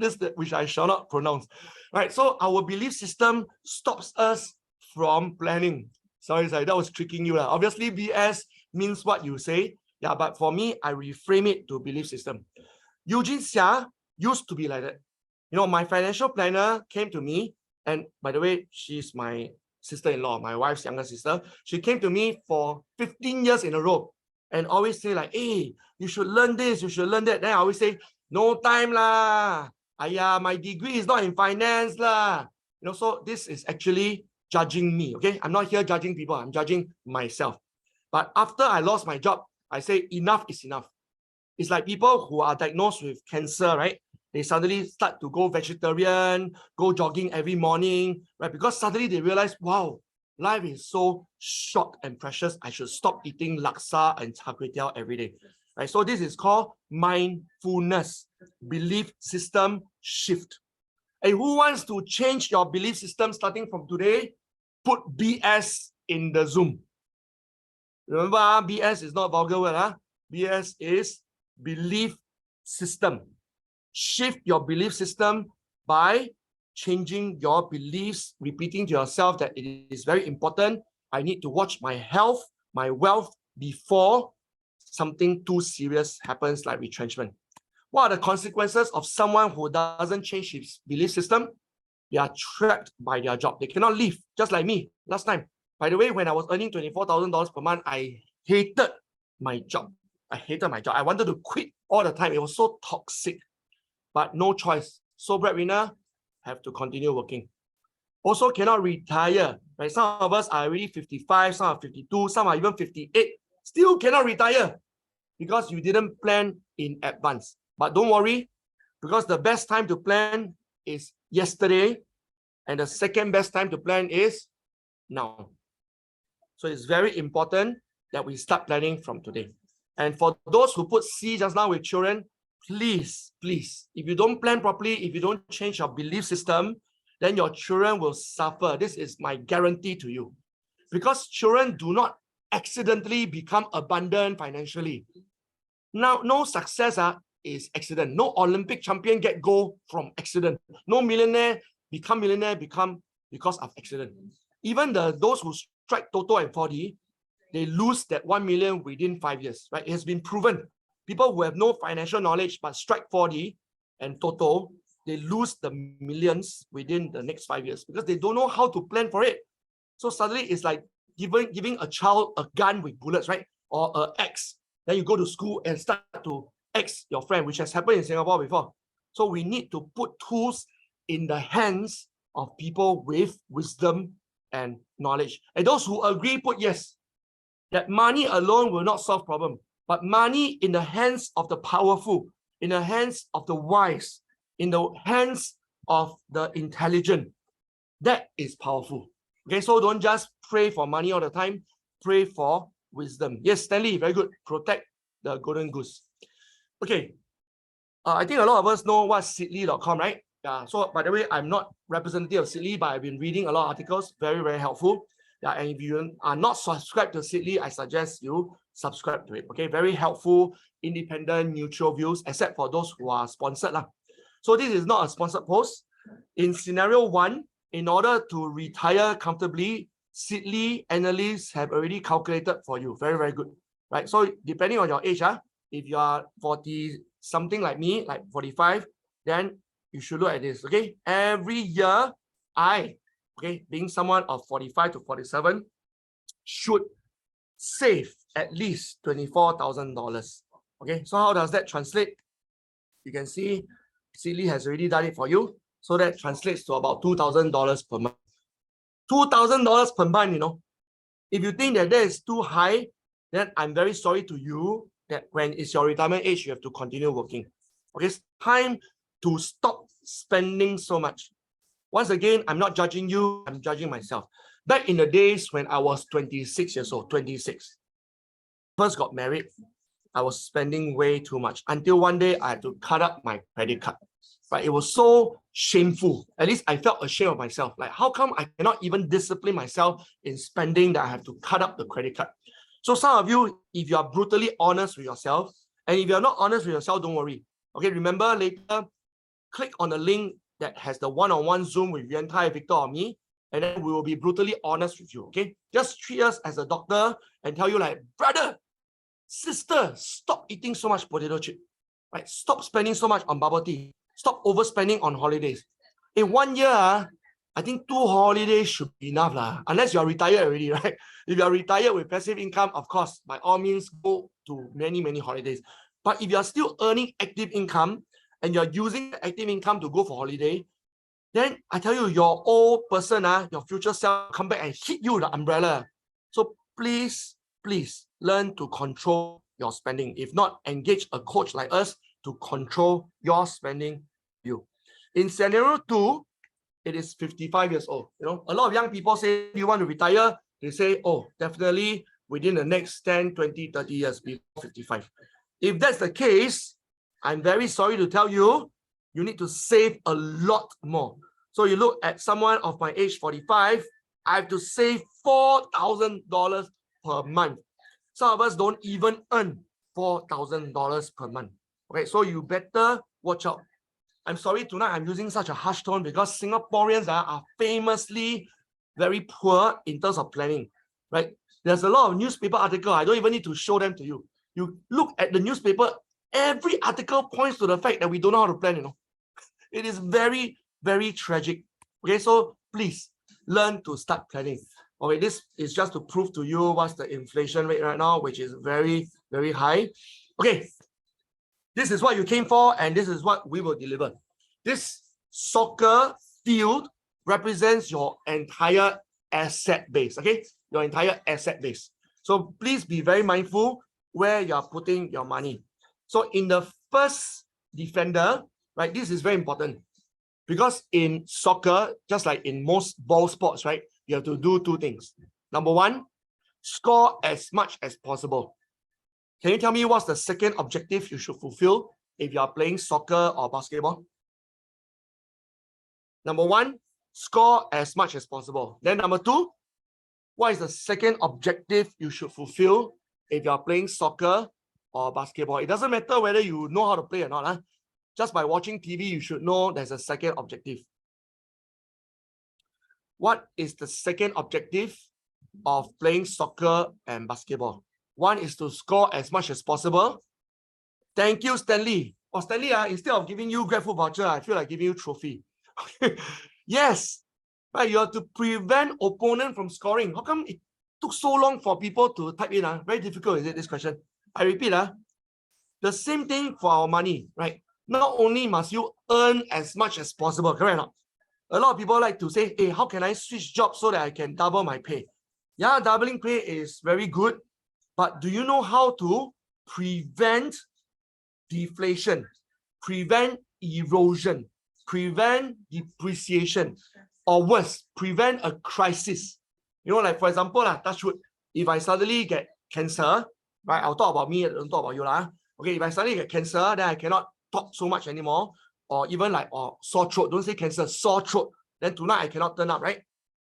A: this, which I shall not pronounce. Right. So our belief system stops us from planning. Sorry, that was tricking you. Obviously, BS means what you say. Yeah, but for me, I reframe it to belief system. Eugene Xia used to be like that. You know, my financial planner came to me, and by the way, she's my sister-in-law, my wife's younger sister. She came to me for 15 years in a row and always say like, hey, you should learn this, you should learn that. Then I always say, no time lah. Ayah, my degree is not in finance lah. You know, so this is actually judging me, okay? I'm not here judging people, I'm judging myself. But after I lost my job, I say enough is enough. It's like people who are diagnosed with cancer, right? They suddenly start to go vegetarian, go jogging every morning, right? Because suddenly they realize, wow, life is so short and precious. I should stop eating laksa and char kway teow every day, right? So this is called mindfulness, belief system shift. And who wants to change your belief system starting from today? Put BS in the Zoom. Remember, BS is not vulgar word. BS is belief system. Shift your belief system by changing your beliefs, repeating to yourself that it is very important. I need to watch my health, my wealth before something too serious happens like retrenchment. What are the consequences of someone who doesn't change his belief system? They are trapped by their job. They cannot leave, just like me last time. By the way, when I was earning $24,000 per month, I hated my job. I wanted to quit all the time. It was so toxic. But no choice. So breadwinner have to continue working. Also cannot retire. Right? Some of us are already 55, some are 52, some are even 58. Still cannot retire because you didn't plan in advance. But don't worry, because the best time to plan is yesterday, and the second best time to plan is now. So it's very important that we start planning from today. And for those who put C just now with children, please, if you don't plan properly, if you don't change your belief system, then your children will suffer. This is my guarantee to you. Because children do not accidentally become abundant financially. Now, no success is accident. No Olympic champion get gold from accident. No millionaire become because of accident. Even those who strike Toto and 4D, they lose that 1 million within 5 years, right? It has been proven. People who have no financial knowledge but strike 4D and Toto, they lose the millions within the next 5 years because they don't know how to plan for it. So suddenly it's like giving a child a gun with bullets, right? Or an axe. Then you go to school and start to axe your friend, which has happened in Singapore before. So we need to put tools in the hands of people with wisdom and knowledge. And those who agree, put yes. That money alone will not solve problem. But money in the hands of the powerful, in the hands of the wise, in the hands of the intelligent, that is powerful. Okay, so don't just pray for money all the time, pray for wisdom. Yes, Stanley, very good. Protect the golden goose. Okay, I think a lot of us know what Seedly.com, right? Yeah, so by the way, I'm not representative of Seedly, but I've been reading a lot of articles, very, very helpful. Yeah, and if you are not subscribed to Seedly, I suggest you subscribe to it. Okay, very helpful, independent, neutral views, except for those who are sponsored. So this is not a sponsored post. In scenario 1, in order to retire comfortably, Sidley analysts have already calculated for you. Very, very good. Right. So depending on your age, if you are 40 something like me, like 45, then you should look at this. Okay. Every year, being someone of 45 to 47, should save at least $24,000. Okay. So how does that translate? You can see Sidley has already done it for you. So that translates to about $2,000 per month. $2,000 per month, you know. If you think that is too high, then I'm very sorry to you that when it's your retirement age, you have to continue working. Okay, it's time to stop spending so much. Once again, I'm not judging you, I'm judging myself. Back in the days when I was 26 years old, 26, first got married, I was spending way too much until one day I had to cut up my credit card. But it was so shameful. At least I felt ashamed of myself. Like, how come I cannot even discipline myself in spending that I have to cut up the credit card? So some of you, if you are brutally honest with yourself, and if you're not honest with yourself, don't worry. Okay, remember later, click on the link that has the one-on-one Zoom with Yuan Tai, Victor, or me, and then we will be brutally honest with you, okay? Just treat us as a doctor and tell you like, brother, sister, stop eating so much potato chip, right? Stop spending so much on bubble tea. Stop overspending on holidays. In 1 year, I think 2 holidays should be enough, unless you're retired already, right? If you're retired with passive income, of course, by all means, go to many, many holidays. But if you're still earning active income and you're using the active income to go for holiday, then I tell you, your old person, your future self, come back and hit you with the umbrella. So please, please learn to control your spending. If not, engage a coach like us to control your spending view. In scenario 2, it is 55 years old. You know, a lot of young people say, you want to retire? They say, oh, definitely within the next 10, 20, 30 years, before 55. If that's the case, I'm very sorry to tell you, you need to save a lot more. So you look at someone of my age, 45, I have to save $4,000 per month. Some of us don't even earn $4,000 per month. Okay, so you better watch out. I'm sorry tonight I'm using such a harsh tone because Singaporeans are famously very poor in terms of planning, right? There's a lot of newspaper article. I don't even need to show them to you. You look at the newspaper, every article points to the fact that we don't know how to plan, you know. It is very, very tragic. Okay, so please learn to start planning. Okay, this is just to prove to you what's the inflation rate right now, which is very, very high. Okay, this is what you came for, and this is what we will deliver. This soccer field represents your entire asset base, okay? Your entire asset base. So please be very mindful where you're putting your money. So in the first defender, right, this is very important because in soccer, just like in most ball sports, right, you have to do 2 things. Number 1, score as much as possible. Can you tell me what's the second objective you should fulfill if you are playing soccer or basketball? Number 1, score as much as possible. Then number 2, what is the second objective you should fulfill if you are playing soccer or basketball? It doesn't matter whether you know how to play or not. Just by watching TV, you should know there's a second objective. What is the second objective of playing soccer and basketball? 1 is to score as much as possible. Thank you, Stanley. Oh, Stanley, instead of giving you GrabFood voucher, I feel like giving you trophy. Yes, right. You have to prevent opponent from scoring. How come it took so long for people to type in? Very difficult, is it, this question? I repeat, the same thing for our money, right? Not only must you earn as much as possible, correct or not? A lot of people like to say, hey, how can I switch jobs so that I can double my pay? Yeah, doubling pay is very good, but do you know how to prevent deflation, prevent erosion, prevent depreciation, or worse, prevent a crisis? You know, like for example, touch wood, if I suddenly get cancer, right? I'll talk about me, I don't talk about you. Okay, if I suddenly get cancer, then I cannot talk so much anymore, or even like sore throat. Don't say cancer, sore throat. Then tonight I cannot turn up, right?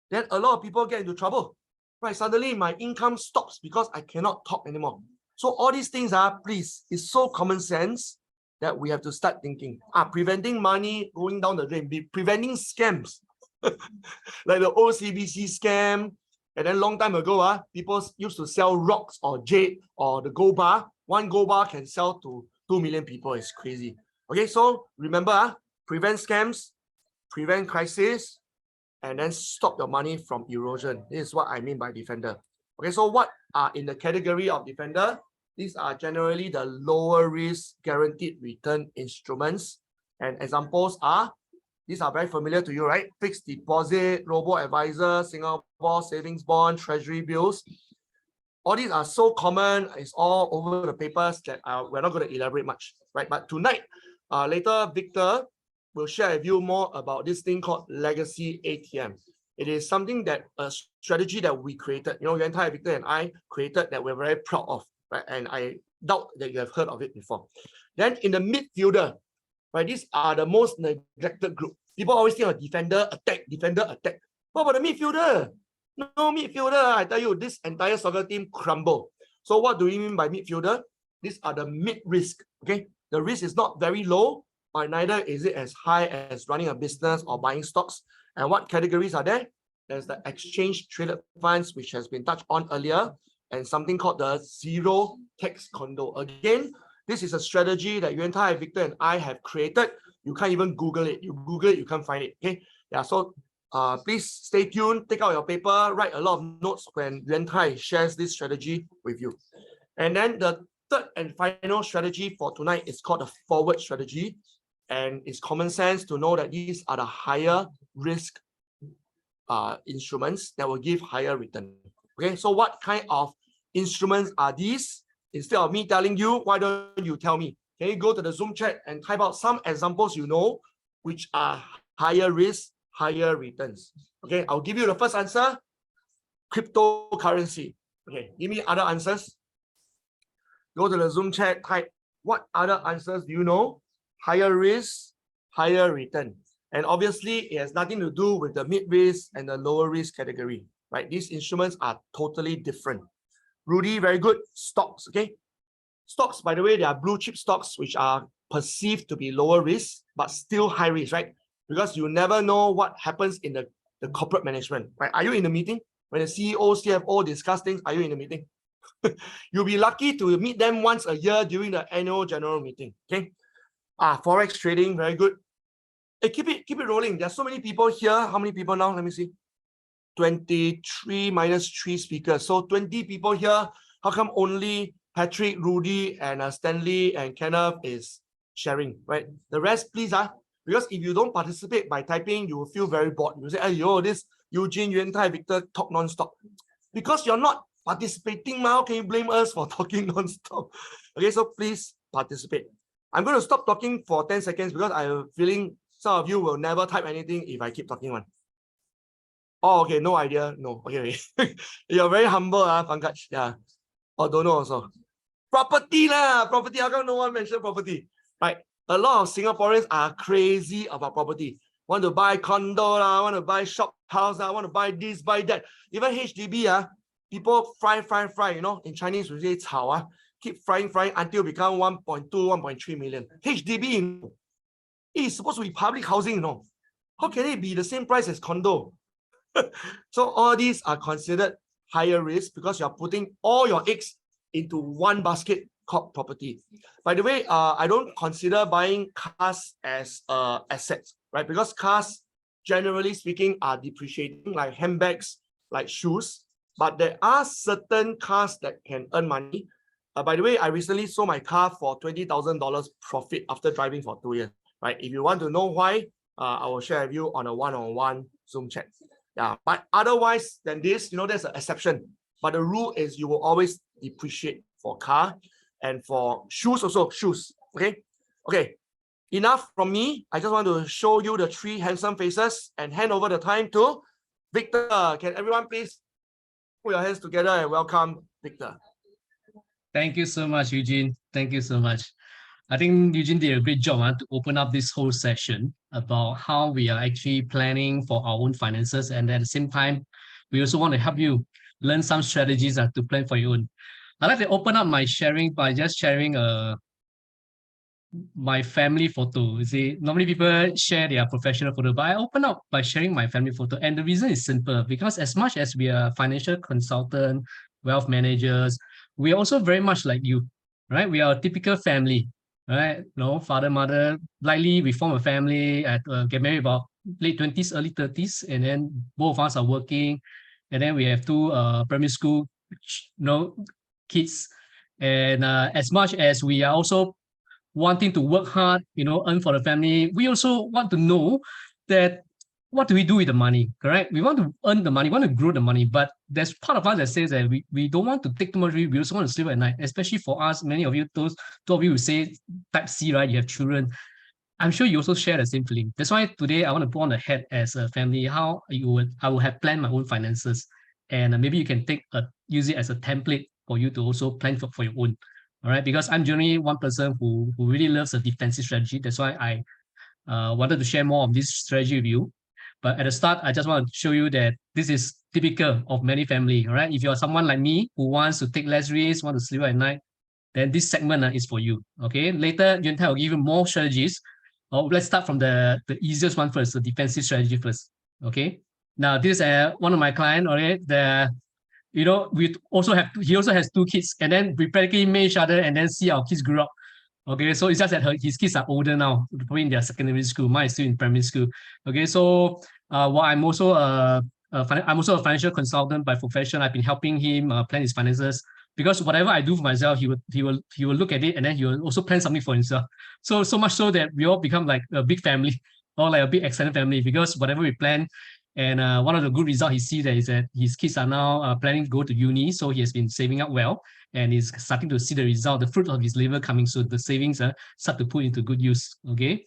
A: Then a lot of people get into trouble, right? Suddenly my income stops because I cannot talk anymore. So all these things please, it's so common sense that we have to start thinking. Preventing money going down the drain, preventing scams, like the OCBC scam And then long time ago, people used to sell rocks or jade or the gold bar. One gold bar can sell to 2 million people. It's crazy. Okay, so remember, prevent scams, prevent crisis, and then stop your money from erosion. This is what I mean by defender. Okay, so what are in the category of defender? These are generally the lower risk guaranteed return instruments. And examples are, these are very familiar to you, right? Fixed deposit, robo-advisor, Singapore savings bond, treasury bills. All these are so common, it's all over the papers that we're not going to elaborate much, right? But tonight, later, Victor will share with you more about this thing called Legacy ATM. It is something that, a strategy that we created, Yuan Tai, Victor and I created that we're very proud of, right? And I doubt that you have heard of it before. Then in the midfielder, right, these are the most neglected group. People always think of defender, attack, defender, attack. What about the midfielder? No midfielder, I tell you, this entire soccer team crumble. So what do we mean by midfielder? These are the mid-risk, okay? The risk is not very low, but neither is it as high as running a business or buying stocks. And what categories are there? There's the exchange traded funds, which has been touched on earlier, and something called the zero tax condo. Again, this is a strategy that Yuan Tai, Victor, and I have created. You can't even Google it. You Google it, you can't find it. Okay. Yeah. So please stay tuned, take out your paper, write a lot of notes when Yuan Tai shares this strategy with you. And then the third and final strategy for tonight is called the forward strategy. And it's common sense to know that these are the higher risk instruments that will give higher return. Okay, so what kind of instruments are these? Instead of me telling you, why don't you tell me? Can you go to the Zoom chat and type out some examples which are higher risk, higher returns? Okay, I'll give you the first answer, cryptocurrency. Okay, give me other answers. Go to the Zoom chat, type what other answers do you know? Higher risk, higher return. And obviously, it has nothing to do with the mid-risk and the lower risk category, right? These instruments are totally different. Rudy, very good. Stocks, okay? Stocks, by the way, they are blue chip stocks, which are perceived to be lower risk, but still high risk, right? Because you never know what happens in the corporate management, right? Are you in the meeting? When the CEO, CFO discuss things, are you in the meeting? You'll be lucky to meet them once a year during the annual general meeting, okay? Forex trading, very good. Hey, keep it rolling. There's so many people here. How many people now? Let me see. 23 minus 3 speakers. So 20 people here. How come only Patrick, Rudy, and Stanley and Kenneth is sharing, right? The rest, please, because if you don't participate by typing, you will feel very bored. You will say, "Yo, this Eugene, Yuan Tai, Victor talk non-stop." Because you're not participating now, can you blame us for talking non-stop? Okay, so please participate. I'm going to stop talking for 10 seconds because I'm feeling some of you will never type anything if I keep talking one. Oh, okay, no idea. No, okay. You're very humble, Pankaj. Yeah. Or don't know also. Property lah, property. How come no one mentioned property? Right. A lot of Singaporeans are crazy about property. Want to buy condo lah, want to buy shop house lah, want to buy this, buy that. Even HDB, people fry. In Chinese we say 炒, keep frying until become 1.2, 1.3 million. HDB, it is supposed to be public housing, How can it be the same price as condo? So all these are considered higher risk because you're putting all your eggs into one basket called property. By the way, I don't consider buying cars as assets, right? Because cars, generally speaking, are depreciating, like handbags, like shoes. But there are certain cars that can earn money. By the way, I recently sold my car for $20,000 profit after driving for 2 years, right? If you want to know why, I will share with you on a one-on-one Zoom chat. Yeah, but otherwise than this, there's an exception. But the rule is you will always depreciate for car and for shoes also, shoes. Okay. Enough from me. I just want to show you the 3 handsome faces and hand over the time to Victor. Can everyone please put your hands together and welcome Victor.
B: Thank you so much, Eugene. Thank you so much. I think Eugene did a great job to open up this whole session about how we are actually planning for our own finances. And at the same time, we also want to help you learn some strategies to plan for your own. I'd like to open up my sharing by just sharing a my family photo. You see, normally people share their professional photo, but I open up by sharing my family photo. And the reason is simple, because as much as we are financial consultant, wealth managers, we are also very much like you, right? We are a typical family, right? No, father, mother, likely we form a family, get married about late 20s, early 30s, and then both of us are working. And then we have two primary school, kids. And as much as we are also wanting to work hard, earn for the family, we also want to know that what do we do with the money, correct? We want to earn the money, want to grow the money, but there's part of us that says that we don't want to take too much risk. We also want to sleep at night, especially for us, many of you, those two of you who say type C, right? You have children. I'm sure you also share the same feeling. That's why today I want to put on the head as a family, how I will have planned my own finances. And maybe you can use it as a template for you to also plan for your own. All right. Because I'm generally one person who really loves a defensive strategy. That's why I wanted to share more of this strategy with you. But at the start, I just want to show you that this is typical of many family. All right. If you're someone like me who wants to take less risks, want to sleep at night, then this segment is for you. Okay. Later, Yuan Tai will give you more strategies. Let's start from the easiest one first, the defensive strategy first. Okay. Now, this is one of my clients. All right. He also has two kids, and then we practically met each other and then see our kids grow up. Okay, so it's just that his kids are older now, probably in their secondary school. Mine is still in primary school. Okay, so while I'm also a financial consultant by profession. I've been helping him plan his finances, because whatever I do for myself, he will look at it, and then he will also plan something for himself. So much so that we all become like a big family, or like a big extended family, because whatever we plan. And one of the good results he sees is that his kids are now planning to go to uni, so he has been saving up well, and is starting to see the result, the fruit of his labor coming soon. The savings start to put into good use. Okay.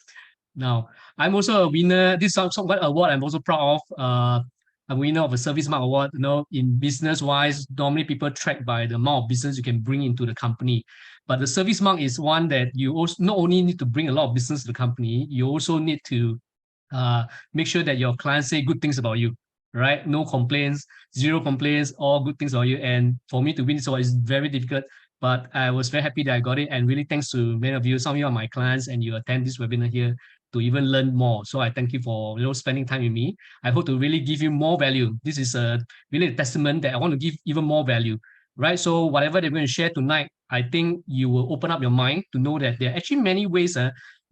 B: Now, I'm also a winner. This is what award I'm also proud of. A winner of a Service-Mark Award. In business-wise, normally people track by the amount of business you can bring into the company. But the Service-Mark is one that you also not only need to bring a lot of business to the company, you also need to make sure that your clients say good things about you, right? No complaints, zero complaints, all good things about you. And for me to win this award is very difficult, but I was very happy that I got it. And really thanks to many of you. Some of you are my clients and you attend this webinar here to even learn more. So I thank you for spending time with me. I hope to really give you more value. This is really a testament that I want to give even more value, right? So whatever they're going to share tonight, I think you will open up your mind to know that there are actually many ways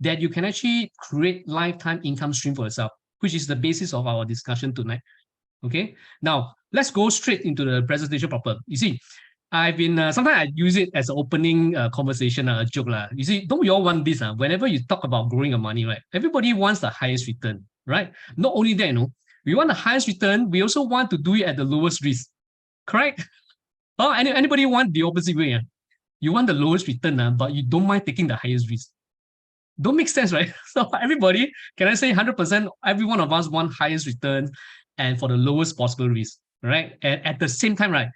B: that you can actually create lifetime income stream for yourself, which is the basis of our discussion tonight. Okay, now let's go straight into the presentation proper. You see, I've been, sometimes I use it as an opening conversation, a joke. You see, don't we all want this? Whenever you talk about growing your money, right? Everybody wants the highest return, right? Not only that, we want the highest return, we also want to do it at the lowest risk, correct? Oh, anybody want the opposite way? You want the lowest return, but you don't mind taking the highest risk. Don't make sense, right? So everybody, can I say 100%, every one of us want highest return and for the lowest possible risk, right? And at the same time, right,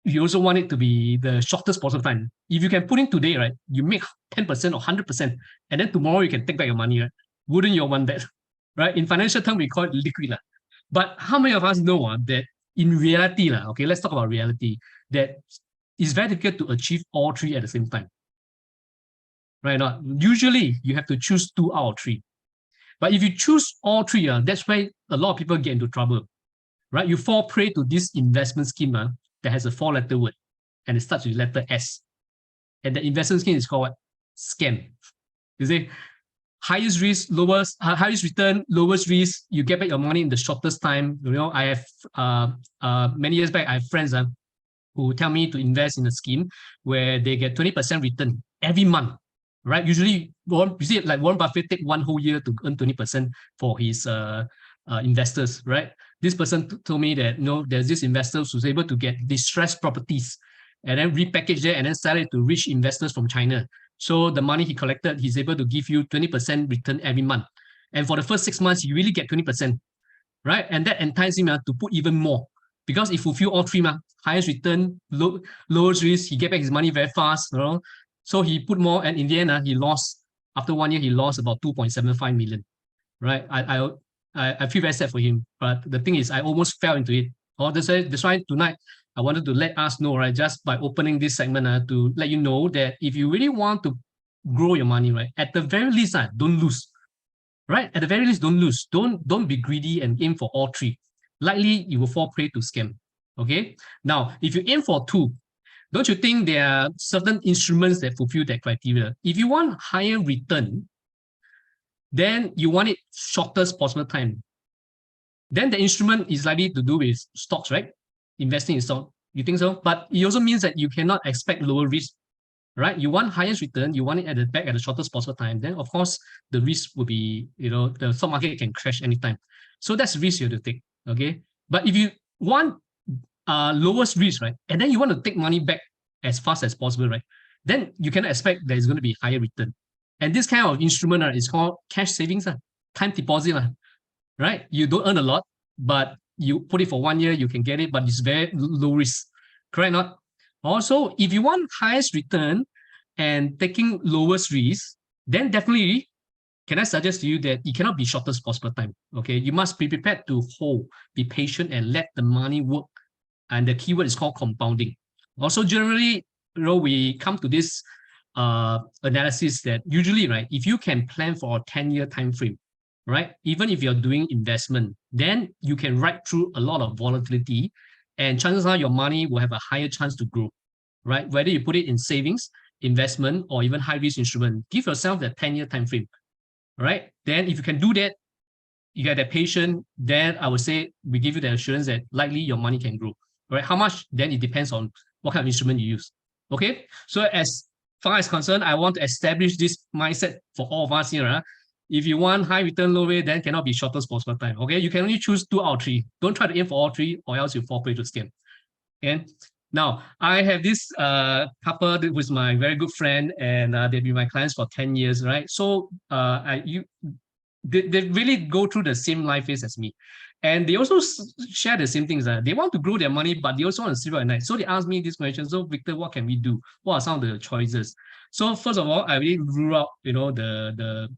B: you also want it to be the shortest possible time. If you can put in today, right, you make 10% or 100%, and then tomorrow you can take back your money, right? Wouldn't you want that, right? In financial terms, we call it liquid. But how many of us know that in reality, okay, let's talk about reality, that it's very difficult to achieve all three at the same time. Right? Not usually you have to choose 2 out of 3. But if you choose all 3, that's why a lot of people get into trouble. Right? You fall prey to this investment scheme that has a 4-letter word, and it starts with letter S. And the investment scheme is called what? Scam. You see, highest risk, highest return, lowest risk. You get back your money in the shortest time. I have many years back, I have friends who tell me to invest in a scheme where they get 20% return every month. Right? Usually, you see, like Warren Buffett take 1 whole year to earn 20% for his investors, right? This person told me that, there's this investor who's able to get distressed properties and then repackage it and then sell it to rich investors from China. So the money he collected, he's able to give you 20% return every month. And for the first 6 months, you really get 20%, right? And that entices him to put even more, because he fulfill all 3, highest return, lowest risk, he get back his money very fast, So he put more, and in the end, he lost. After 1 year, he lost about 2.75 million. Right? I feel very sad for him, but the thing is, I almost fell into it. That's why tonight I wanted to let us know, right? Just by opening this segment, to let you know that if you really want to grow your money, right? At the very least, don't lose. Right? At the very least, don't lose. Don't be greedy and aim for all three. Likely you will fall prey to scam. Okay. Now, if you aim for two, don't you think there are certain instruments that fulfill that criteria? If you want higher return, then you want it shortest possible time. Then the instrument is likely to do with stocks, right? Investing in stock. You think so? But it also means that you cannot expect lower risk, right? You want highest return, you want it at the back at the shortest possible time. Then of course the risk will be, the stock market can crash anytime. So that's risk you have to take. Okay. But if you want lowest risk, right? And then you want to take money back as fast as possible, right? Then you cannot expect there's going to be higher return. And this kind of instrument is called cash savings, time deposit, right? You don't earn a lot, but you put it for 1 year, you can get it, but it's very low risk. Correct? Not. Also, if you want highest return and taking lowest risk, then definitely, can I suggest to you that it cannot be shortest possible time? Okay, you must be prepared to hold, be patient, and let the money work. And the keyword is called compounding. Also, generally, we come to this analysis that usually, right, if you can plan for a 10-year time frame, right, even if you're doing investment, then you can ride through a lot of volatility, and chances are your money will have a higher chance to grow, right? Whether you put it in savings, investment, or even high-risk instrument, give yourself that 10-year time frame, right? Then if you can do that, you get that patience, then I would say we give you the assurance that likely your money can grow, right? How much? Then it depends on what kind of instrument you use, okay? So as far as concerned, I want to establish this mindset for all of us here. If you want high return, low rate, then cannot be shortest possible time. Okay, you can only choose 2 out of 3. Don't try to aim for all 3, or else you fall prey to scam. And now I have this couple with my very good friend, and they've been my clients for 10 years, right? So they really go through the same life phase as me, and they also share the same things. They want to grow their money, but they also want to sleep at night. So they asked me this question: so Victor, what can we do? What are some of the choices? So first of all, I really rule out, the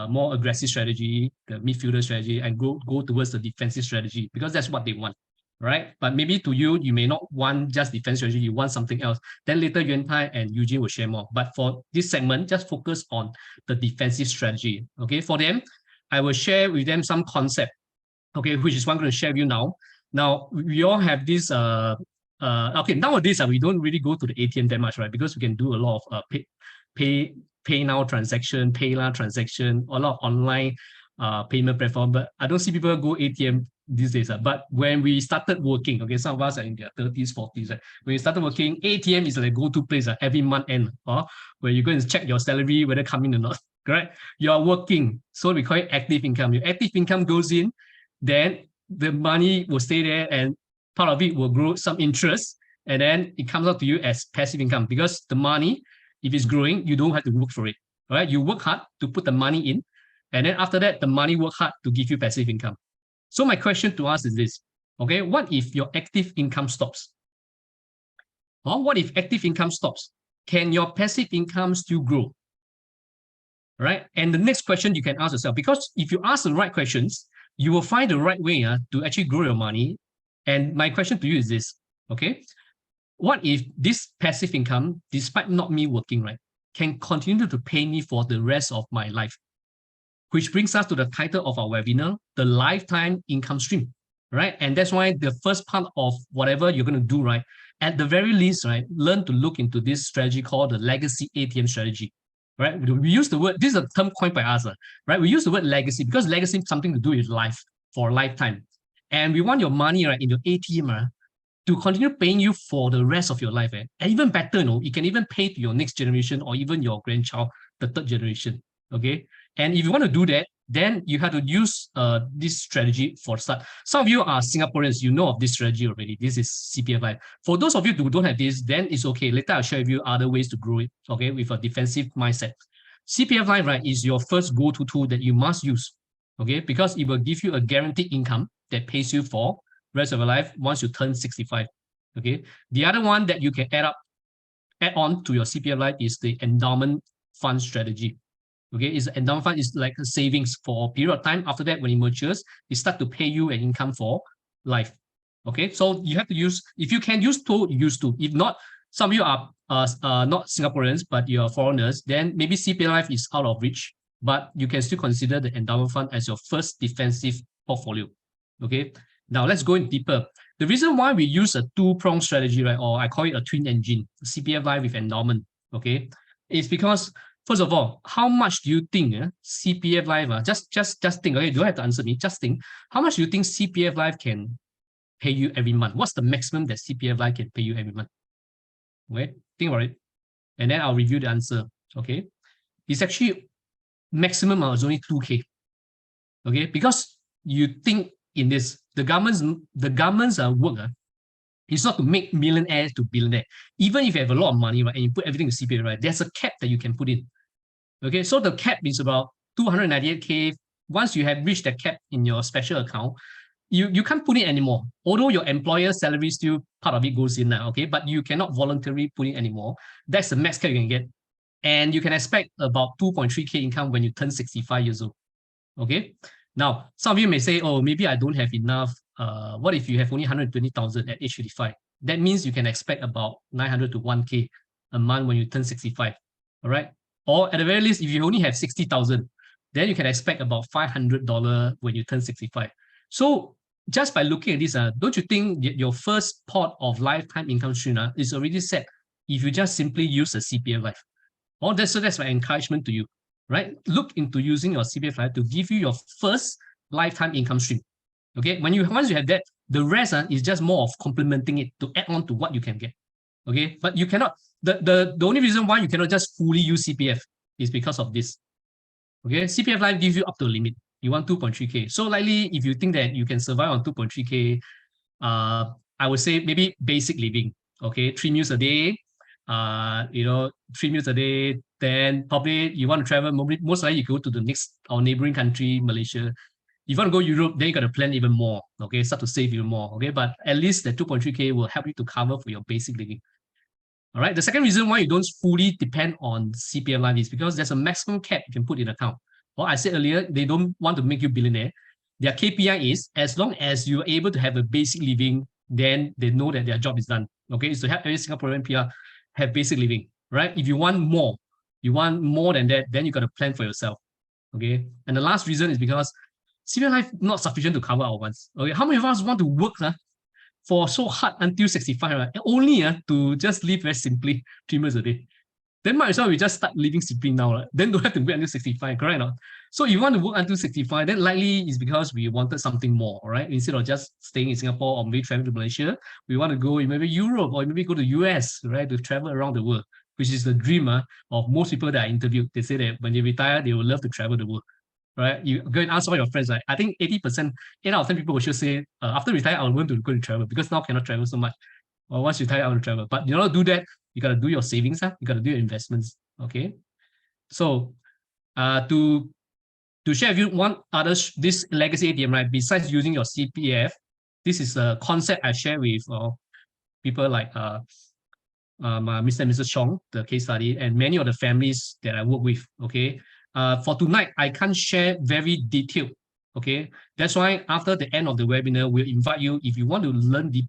B: more aggressive strategy, the midfielder strategy, and go towards the defensive strategy, because that's what they want, right? But maybe to you, you may not want just defense strategy, you want something else. Then later Yuan Tai and Eugene will share more. But for this segment, just focus on the defensive strategy. Okay, for them, I will share with them some concept, okay, which is what I'm going to share with you now. Now, we all have this, okay, nowadays, we don't really go to the ATM that much, right? Because we can do a lot of pay now transaction, PayLah transaction, a lot of online payment platform, but I don't see people go ATM these days. But when we started working, okay, some of us are in their 30s, 40s, right? When we started working, ATM is like go-to place every month end, where you go and check your salary, whether coming or not, correct? You are working, so we call it active income. Your active income goes in, then the money will stay there, and part of it will grow some interest, and then it comes out to you as passive income, because the money, if it's growing, you don't have to work for it. All right, you work hard to put the money in, and then after that, the money work hard to give you passive income. So my question to us is this: okay, what if your active income stops? Or what if active income stops? Can your passive income still grow? Right? And the next question you can ask yourself, because if you ask the right questions, you will find the right way to actually grow your money. And my question to you is this: okay, what if this passive income, despite not me working, right, can continue to pay me for the rest of my life? Which brings us to the title of our webinar, the lifetime income stream, right? And that's why the first part of whatever you're going to do, right, at the very least, right, learn to look into this strategy called the legacy ATM strategy, right? We use the word, this is a term coined by us, right? We use the word legacy because legacy is something to do with life, for a lifetime. And we want your money, right, in your ATM, to continue paying you for the rest of your life. And even better, it can even pay to your next generation or even your grandchild, the 3rd generation, okay? And if you want to do that, then you have to use this strategy for start. Some of you are Singaporeans, you know of this strategy already. This is CPF Life. For those of you who don't have this, then it's okay. Later I'll share with you other ways to grow it, okay, with a defensive mindset. CPF Life, right, is your first go-to tool that you must use, okay, because it will give you a guaranteed income that pays you for rest of your life once you turn 65, okay? The other one that you can add on to your CPF Life is the endowment fund strategy. Okay, is endowment fund is like a savings for a period of time. After that, when it matures, it starts to pay you an income for life. Okay, so you have to use, if you can use two, use two. If not, some of you are not Singaporeans, but you are foreigners, then maybe CPF Life is out of reach, but you can still consider the endowment fund as your first defensive portfolio. Okay. Now let's go in deeper. The reason why we use a two-pronged strategy, right, or I call it a twin engine, CPF Life with endowment, okay, is because first of all, how much do you think CPF Life? Just think. Okay, you don't have to answer me. Just think. How much do you think CPF Life can pay you every month? What's the maximum that CPF Life can pay you every month? Okay, think about it, and then I'll review the answer. Okay, it's actually maximum is only 2K. Okay, because you think in this, the government's work is not to make millionaires to billionaire. Even if you have a lot of money, right, and you put everything to CPF, right, there's a cap that you can put in. Okay, so the cap is about 298K. Once you have reached the cap in your special account, you can't put in anymore. Although your employer's salary still part of it goes in now, okay, but you cannot voluntarily put in anymore. That's the max cap you can get. And you can expect about 2.3K income when you turn 65 years old. Okay. Now, some of you may say, oh, maybe I don't have enough. What if you have only 120,000 at age 55? That means you can expect about 900 to 1K a month when you turn 65. All right. Or at the very least, if you only have 60,000, then you can expect about $500 when you turn 65. So just by looking at this, don't you think your first pot of lifetime income stream is already set if you just simply use a CPF Life? Or so that's my encouragement to you, right? Look into using your CPF Life to give you your first lifetime income stream. Okay, once you have that, the rest is just more of complementing it to add on to what you can get. Okay, but you cannot. The only reason why you cannot just fully use CPF is because of this. Okay, CPF Life gives you up to a limit. You want 2.3K. So likely, if you think that you can survive on 2.3K, I would say maybe basic living. Okay, 3 meals a day. 3 meals a day. Then probably you want to travel. Most likely you go to the next or neighboring country, Malaysia. If you want to go Europe, then you got to plan even more. Okay, start to save even more. Okay, but at least the 2.3K will help you to cover for your basic living. All right. The second reason why you don't fully depend on CPF Life is because there's a maximum cap you can put in account. Well, I said earlier, they don't want to make you billionaire. Their KPI is as long as you're able to have a basic living, then they know that their job is done. Okay, so help every Singaporean PR have basic living, right? If you want more than that, then you got to plan for yourself. Okay, and the last reason is because CPF Life not sufficient to cover our wants. Okay, how many of us want to work for so hard until 65, right? And only to just live very simply 3 meals a day. Then might as well we just start living simply now, right? Then don't have to wait until 65, correct or not? So if you want to work until 65, then likely it's because we wanted something more, right? Instead of just staying in Singapore or maybe traveling to Malaysia, we want to go maybe Europe or maybe go to US, right? To travel around the world, which is the dream of most people that I interviewed. They say that when they retire, they will love to travel the world. Right, you go and ask all your friends. Right? I think 80%, 8 out of 10 people will say, after retire, I want to go and travel because now cannot travel so much. Or once you retire, I want to travel. But you know, do that, you got to do your savings. You got to do your investments. Okay. So, to share with you one other this legacy ATM, right? Besides using your CPF, this is a concept I share with people like Mr. and Mrs. Chong, the case study, and many of the families that I work with. Okay. For tonight, I can't share very detailed. Okay, that's why after the end of the webinar, we'll invite you, if you want to learn the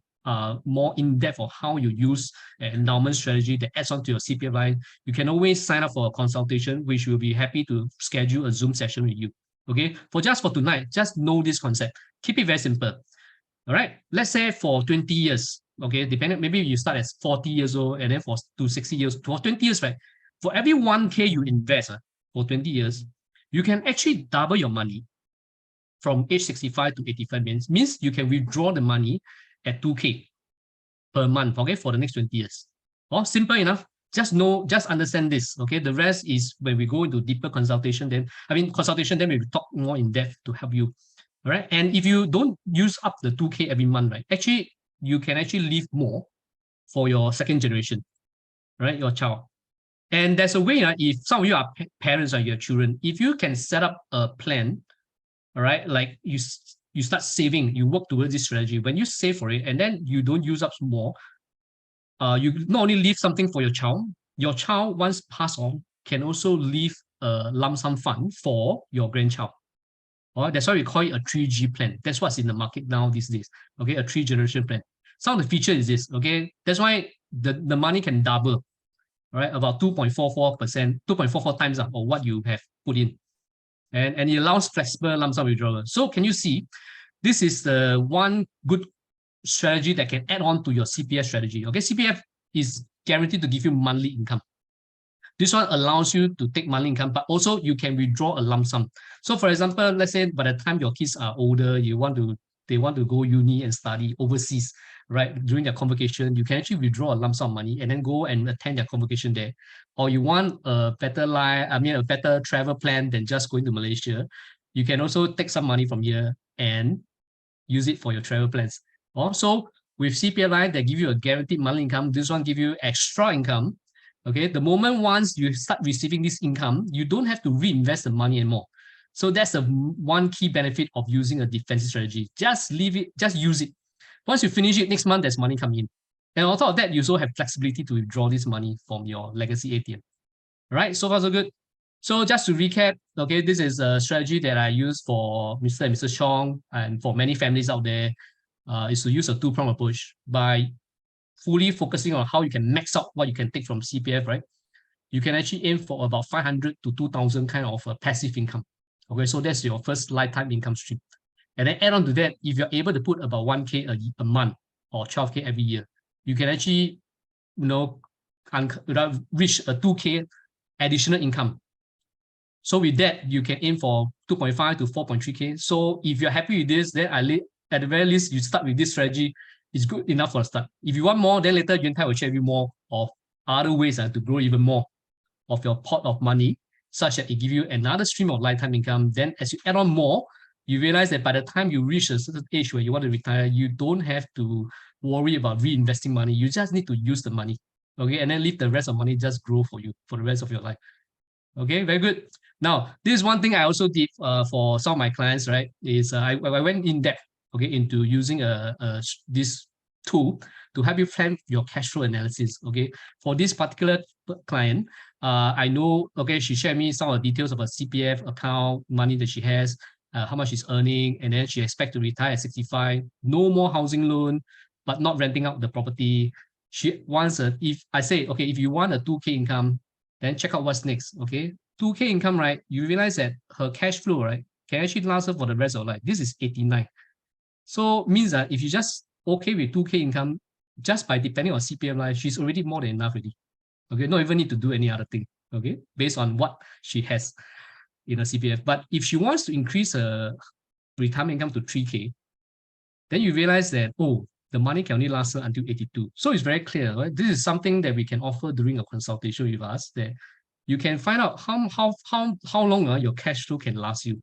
B: more in depth of how you use an endowment strategy that adds on to your CPF Life, you can always sign up for a consultation, which we'll be happy to schedule a Zoom session with you. Okay, for tonight, just know this concept. Keep it very simple. All right, let's say for 20 years. Okay, depending, maybe you start as 40 years old and then to 60 years, for 20 years, right? For every 1K you invest, for 20 years, you can actually double your money from age 65 to 85 means you can withdraw the money at 2K per month, okay, for the next 20 years. Oh, simple enough. Just understand this, okay? The rest is when we go into deeper consultation, then we talk more in depth to help you, all right? And if you don't use up the 2K every month, right, actually, you can actually leave more for your second generation, right, your child. And there's a way, if some of you are parents or your children, if you can set up a plan, all right, like you start saving, you work towards this strategy. When you save for it and then you don't use up more, you not only leave something for your child once passed on can also leave a lump sum fund for your grandchild. All right, that's why we call it a 3G plan. That's what's in the market now these days. Okay, a 3-generation plan. Some of the feature is this. Okay, that's why the money can double, right? About 2.44%, 2.44 times of what you have put in. And it allows flexible lump sum withdrawal. So can you see, this is the one good strategy that can add on to your CPF strategy. Okay, CPF is guaranteed to give you monthly income. This one allows you to take monthly income, but also you can withdraw a lump sum. So for example, let's say by the time your kids are older, they want to go uni and study overseas, right? During their convocation, you can actually withdraw a lump sum of money and then go and attend their convocation there. Or you want a better a better travel plan than just going to Malaysia, you can also take some money from here and use it for your travel plans. Also, with CPF Life, they give you a guaranteed monthly income. This one give you extra income. Okay, the moment once you start receiving this income, you don't have to reinvest the money anymore. So that's the one key benefit of using a defensive strategy. Just leave it, just use it. Once you finish it, next month there's money coming in. And on top of that, you also have flexibility to withdraw this money from your legacy ATM. All right, so far so good. So just to recap, okay, this is a strategy that I use for Mr. and Mrs. Chong and for many families out there, is to use a two-pronged approach by fully focusing on how you can max out what you can take from CPF, right? You can actually aim for about 500 to 2,000 kind of a passive income. Okay, so that's your first lifetime income stream. And then add on to that, if you're able to put about 1K a month or 12K every year, you can actually, reach a 2K additional income. So with that, you can aim for 2.5 to 4.3K. So if you're happy with this, then at the very least, you start with this strategy. It's good enough for a start. If you want more, then later Yuan Tai will share with you more of other ways to grow even more of your pot of money, such that it give you another stream of lifetime income. Then as you add on more, you realize that by the time you reach a certain age where you want to retire, you don't have to worry about reinvesting money. You just need to use the money. Okay, and then leave the rest of money just grow for you for the rest of your life. Okay, very good. Now, this is one thing I also did for some of my clients, right? Is I went in depth, okay, into using this tool to help you plan your cash flow analysis. Okay, for this particular client, I know, okay, she shared me some of the details of her CPF account, money that she has, how much she's earning, and then she expects to retire at 65, no more housing loan, but not renting out the property. She wants if I say, okay, if you want a 2K income, then check out what's next. Okay, 2K income, right? You realize that her cash flow, right, can actually last her for the rest of life. This is 89. So means that if you just okay with 2K income, just by depending on CPF Life, she's already more than enough already. Okay, not even need to do any other thing. Okay, based on what she has in her CPF. But if she wants to increase her retirement income to 3K, then you realize that, oh, the money can only last her until 82. So it's very clear, right? This is something that we can offer during a consultation with us, that you can find out how long your cash flow can last you.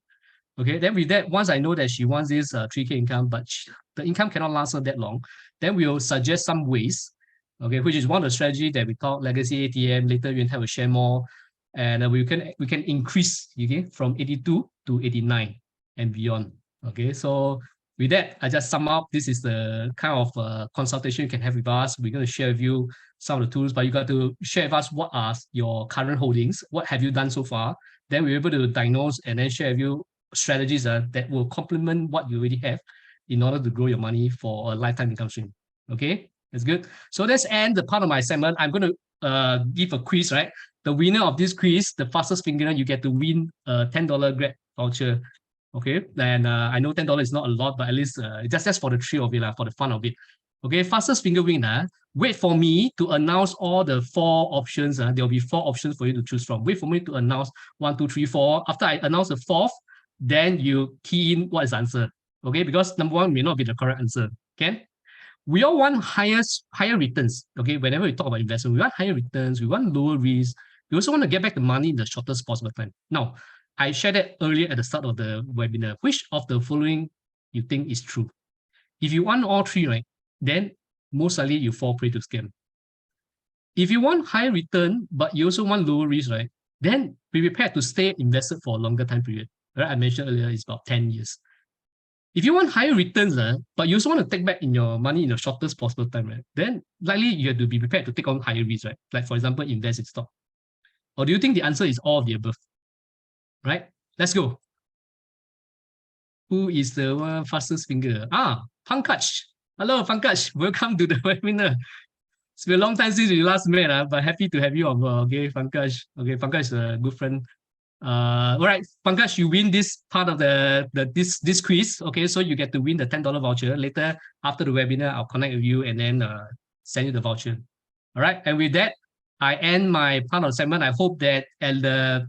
B: Okay, then with that, once I know that she wants this 3K income, but the income cannot last her that long, then we'll suggest some ways, okay, which is one of the strategy that we call legacy ATM. Later, Yuan Tai will share more, and we can increase, okay, from 82 to 89 and beyond. Okay, so with that, I just sum up. This is the kind of consultation you can have with us. We're going to share with you some of the tools, but you got to share with us what are your current holdings, what have you done so far. Then we're able to diagnose and then share with you strategies that will complement what you already have in order to grow your money for a lifetime income stream. Okay, that's good. So let's end the part of my segment. I'm going to give a quiz, right? The winner of this quiz, the fastest finger, you get to win a $10 Grab voucher. Okay, and I know $10 is not a lot, but at least just for the thrill of it, for the fun of it. Okay, fastest finger winner. Wait for me to announce all the 4 options. There will be 4 options for you to choose from. Wait for me to announce 1, 2, 3, 4. After I announce the 4th, then you key in what is the answer. Okay, because number 1 may not be the correct answer. Okay, we all want higher returns. Okay, whenever we talk about investment, we want higher returns, we want lower risk. We also want to get back the money in the shortest possible time. Now, I shared that earlier at the start of the webinar. Which of the following you think is true? If you want all 3, right, then most likely you fall prey to scam. If you want higher return, but you also want lower risk, right, then be prepared to stay invested for a longer time period. Right? I mentioned earlier, it's about 10 years. If you want higher returns, but you also want to take back in your money in the shortest possible time, right, then likely you have to be prepared to take on higher risk, right? Like, for example, invest in stock. Or do you think the answer is all of the above? Right? Let's go. Who is the fastest finger? Pankaj. Hello, Pankaj. Welcome to the webinar. It's been a long time since we last met, but happy to have you on board. Okay, Pankaj. Okay, Pankaj is a good friend. All right, Pankaj, you win this part of this quiz. Okay, so you get to win the $10 voucher. Later, after the webinar, I'll connect with you and then send you the voucher. All right, and with that, I end my part of the segment. I hope that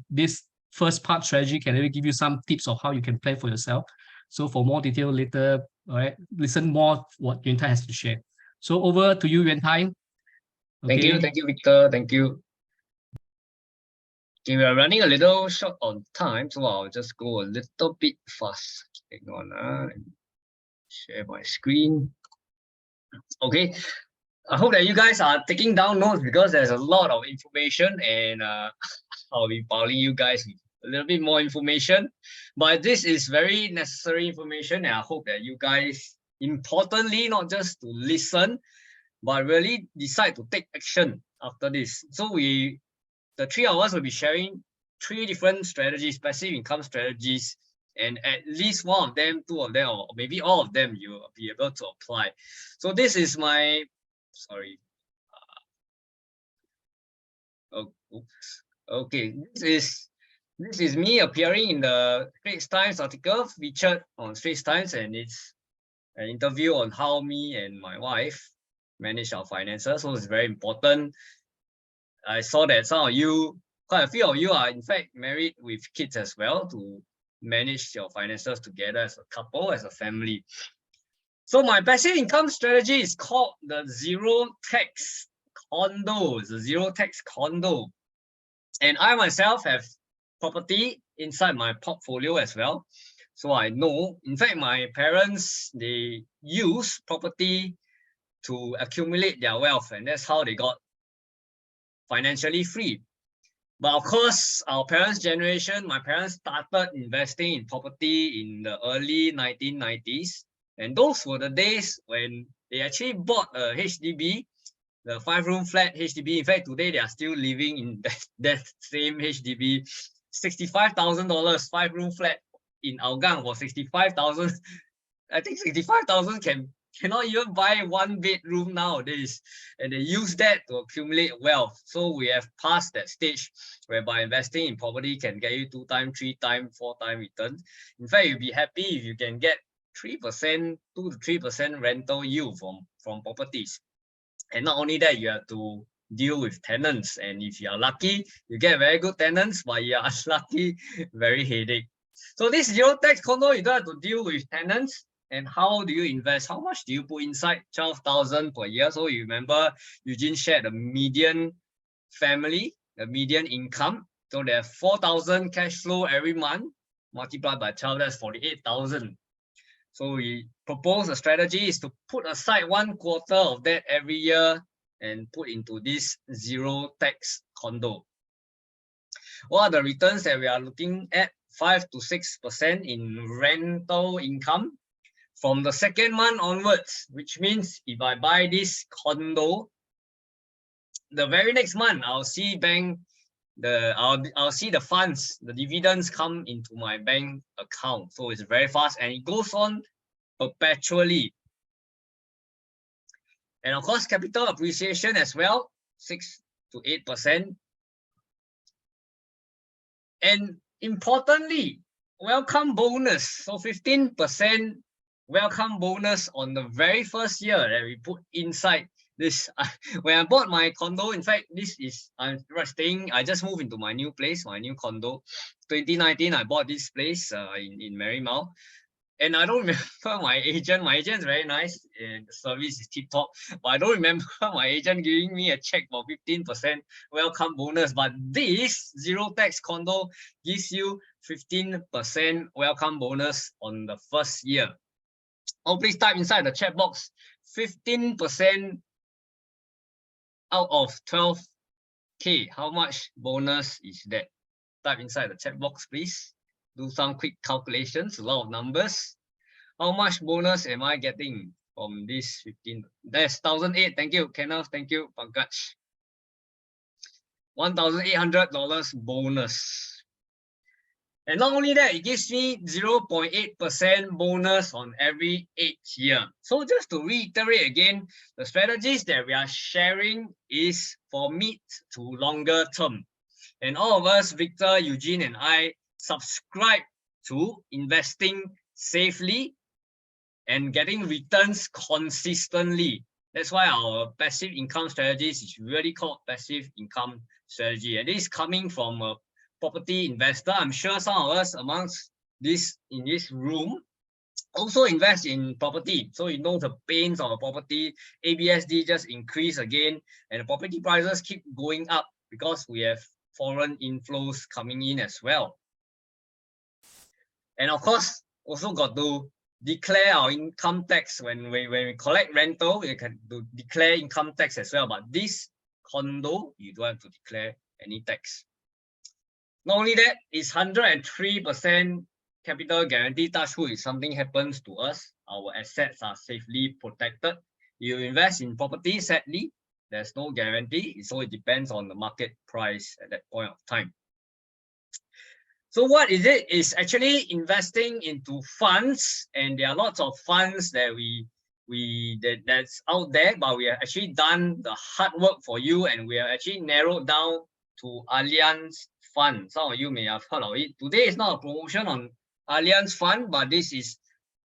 B: this first part strategy can really give you some tips of how you can plan for yourself. So for more detail later, all right, listen more what Yuan Tai has to share. So over to you, Yuan Tai. Okay.
C: Thank you, Victor. Thank you. Okay, we are running a little short on time, so I'll just go a little bit fast. Hang on, share my screen. Okay, I hope that you guys are taking down notes because there's a lot of information, and I'll be piling you guys with a little bit more information. But this is very necessary information, and I hope that you guys, importantly, not just to listen, but really decide to take action after this. So the three of us will be sharing 3 different strategies, passive income strategies, and at least one of them, 2 of them, or maybe all of them, you will be able to apply. So this is my, sorry. Okay, this is me appearing in the Straits Times article featured on Straits Times, and it's an interview on how me and my wife manage our finances. So it's very important. I saw that some of you, quite a few of you are in fact married with kids as well, to manage your finances together as a couple, as a family. So my passive income strategy is called the zero tax condo. It's a zero tax condo. And I myself have property inside my portfolio as well. So I know, in fact, my parents, they use property to accumulate their wealth, and that's how they got financially free. But of course, our parents' generation, my parents started investing in property in the early 1990s. And those were the days when they actually bought a HDB, the 5-room flat HDB. In fact, today they are still living in that same HDB. $65,000, 5-room flat in Hougang for 65,000. I think 65,000 cannot even buy 1 bedroom nowadays, and they use that to accumulate wealth. So we have passed that stage whereby investing in property can get you 2 times, 3 times, 4 times return. In fact, you'll be happy if you can get 3%, 2 to 3% rental yield from properties. And not only that, you have to deal with tenants, and if you are lucky, you get very good tenants, but you are unlucky, very headache. So this zero tax condo, you don't have to deal with tenants. And how do you invest? How much do you put inside? 12,000 per year. So you remember Eugene shared the median family, the median income. So they have 4,000 cash flow every month, multiplied by 12, that's 48,000. So we propose a strategy is to put aside 1/4 of that every year and put into this zero tax condo. What are the returns that we are looking at? 5 to 6% in rental income from the 2nd month onwards, which means if I buy this condo, the very next month I'll see I'll see the funds, the dividends come into my bank account. So it's very fast and it goes on perpetually. And of course, capital appreciation as well, 6 to 8%. And importantly, welcome bonus. So 15% welcome bonus on the very first year that we put inside this. When I bought my condo, in fact, I'm staying, I just moved into my new place, my new condo. 2019, I bought this place in Marymount. And I don't remember my agent. My agent is very nice and the service is tip top. But I don't remember my agent giving me a check for 15% welcome bonus. But this zero tax condo gives you 15% welcome bonus on the first year. Oh, please type inside the chat box 15% out of 12K. How much bonus is that? Type inside the chat box, please. Do some quick calculations, a lot of numbers. How much bonus am I getting from this 15? That's 1,008. Thank you, Kenneth. Thank you, Pankaj. $1,800 bonus. And not only that, it gives me 0.8% bonus on every 8th year. So just to reiterate again, the strategies that we are sharing is for mid to longer term. And all of us, Victor, Eugene, and I subscribe to investing safely and getting returns consistently. That's why our passive income strategies is really called passive income strategy. And this is coming from a property investor. I'm sure some of us amongst this in this room also invest in property. So you know the pains of a property. ABSD just increased again, and the property prices keep going up because we have foreign inflows coming in as well. And of course, also got to declare our income tax when we collect rental. We can declare income tax as well. But this condo, you don't have to declare any tax. Not only that, it's 103% capital guarantee. Touch wood, if something happens to us, our assets are safely protected. You invest in property, sadly, there's no guarantee, so it depends on the market price at that point of time. So what is it? It's actually investing into funds, and there are lots of funds that that's out there, but we have actually done the hard work for you, and we have actually narrowed down to Allianz Fund. Some of you may have heard of it. Today is not a promotion on Allianz Fund, but this is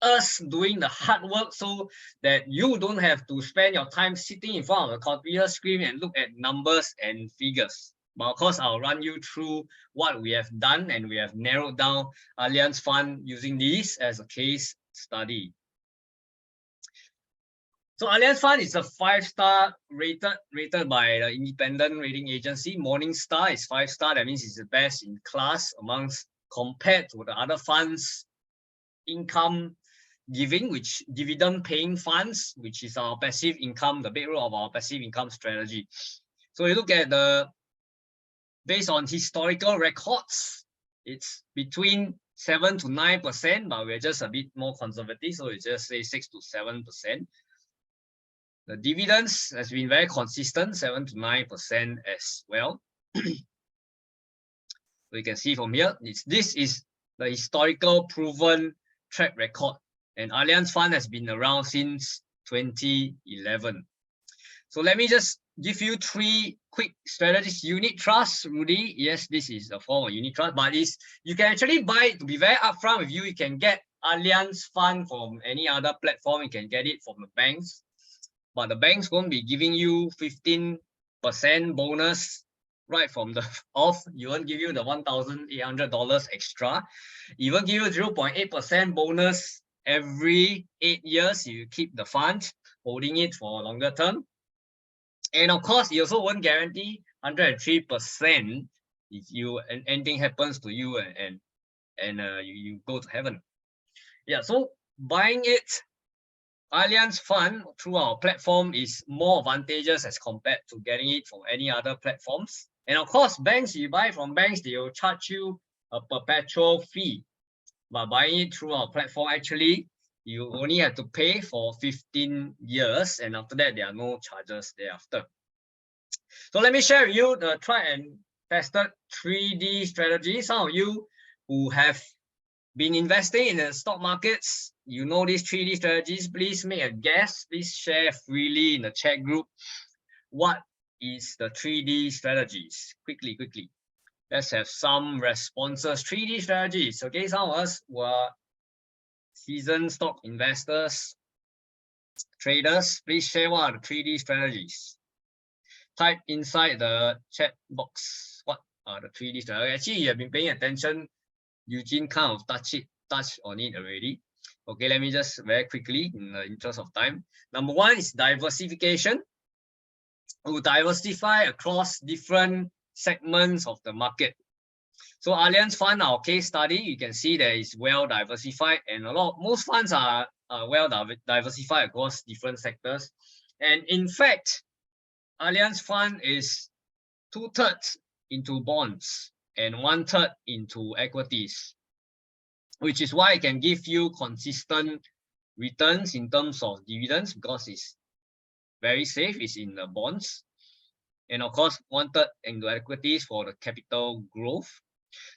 C: us doing the hard work so that you don't have to spend your time sitting in front of a computer screen and look at numbers and figures. But of course, I'll run you through what we have done, and we have narrowed down Allianz Fund using this as a case study. So Allianz Fund is a 5-star rated by the independent rating agency. Morningstar is 5-star. That means it's the best in class amongst compared to the other funds. Income giving, which dividend paying funds, which is our passive income, the bedrock of our passive income strategy. So you look at the based on historical records, it's between 7 to 9%, but we're just a bit more conservative, so we just say 6 to 7%. The dividends has been very consistent, 7 to 9% as well. So you can see from here, this is the historical proven track record, and Allianz Fund has been around since 2011. So let me just give you 3 quick strategies. Unit trust, Rudy. Yes, this is a form of unit trust, but you can actually buy it. To be very upfront with you, you can get Allianz Fund from any other platform. You can get it from the banks, but the banks won't be giving you 15% bonus right from the off. You won't give you the $1,800 extra. You won't give you 0.8% bonus every 8 years. You keep the fund, holding it for a longer term. And of course, you also won't guarantee 103% if anything happens to you and you go to heaven. Yeah, so buying it, Allianz Fund through our platform is more advantageous as compared to getting it from any other platforms. And of course, banks, you buy from banks, they will charge you a perpetual fee. But buying it through our platform, actually, you only have to pay for 15 years, and after that, there are no charges thereafter. So let me share with you the tried and tested 3D strategy. Some of you who have been investing in the stock markets, you know these 3D strategies. Please make a guess. Please share freely in the chat group. What is the 3D strategies? Quickly. Let's have some responses. 3D strategies. Okay, some of us were seasoned stock investors, traders. Please share what are the 3D strategies. Type inside the chat box what are the 3D strategies. Actually, you have been paying attention. Eugene kind of touched on it already. Okay, let me just very quickly in the interest of time. Number 1 is diversification. To diversify across different segments of the market. So Allianz Fund, our case study, you can see that it's well diversified, and most funds are well diversified across different sectors. And in fact, Allianz Fund is 2/3 into bonds and 1/3 into equities, which is why it can give you consistent returns in terms of dividends, because it's very safe, it's in the bonds. And of course, 1/3 into equities for the capital growth.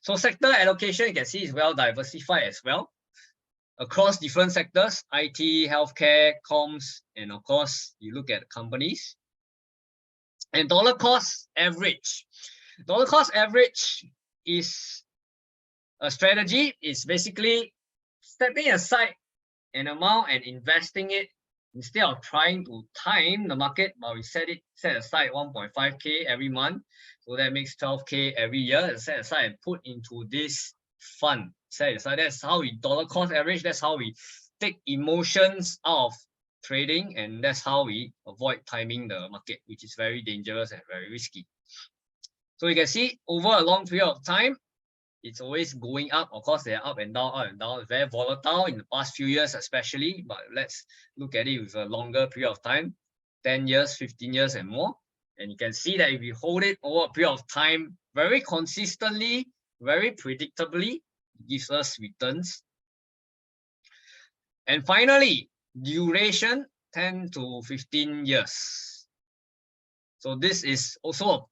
C: So sector allocation, you can see, is well diversified as well across different sectors: IT, healthcare, comms, and of course, you look at companies. And dollar cost average. Dollar cost average is a strategy. It's basically stepping aside an amount and investing it instead of trying to time the market, but we set aside 1.5K every month. So that makes 12K every year. Set aside and put into this fund. Set aside. That's how we dollar cost average. That's how we take emotions out of trading, and that's how we avoid timing the market, which is very dangerous and very risky. So you can see over a long period of time, it's always going up. Of course, they're up and down, very volatile in the past few years, especially. But let's look at it with a longer period of time, 10 years, 15 years, and more. And you can see that if you hold it over a period of time, very consistently, very predictably, it gives us returns. And finally, duration 10 to 15 years. So this is also a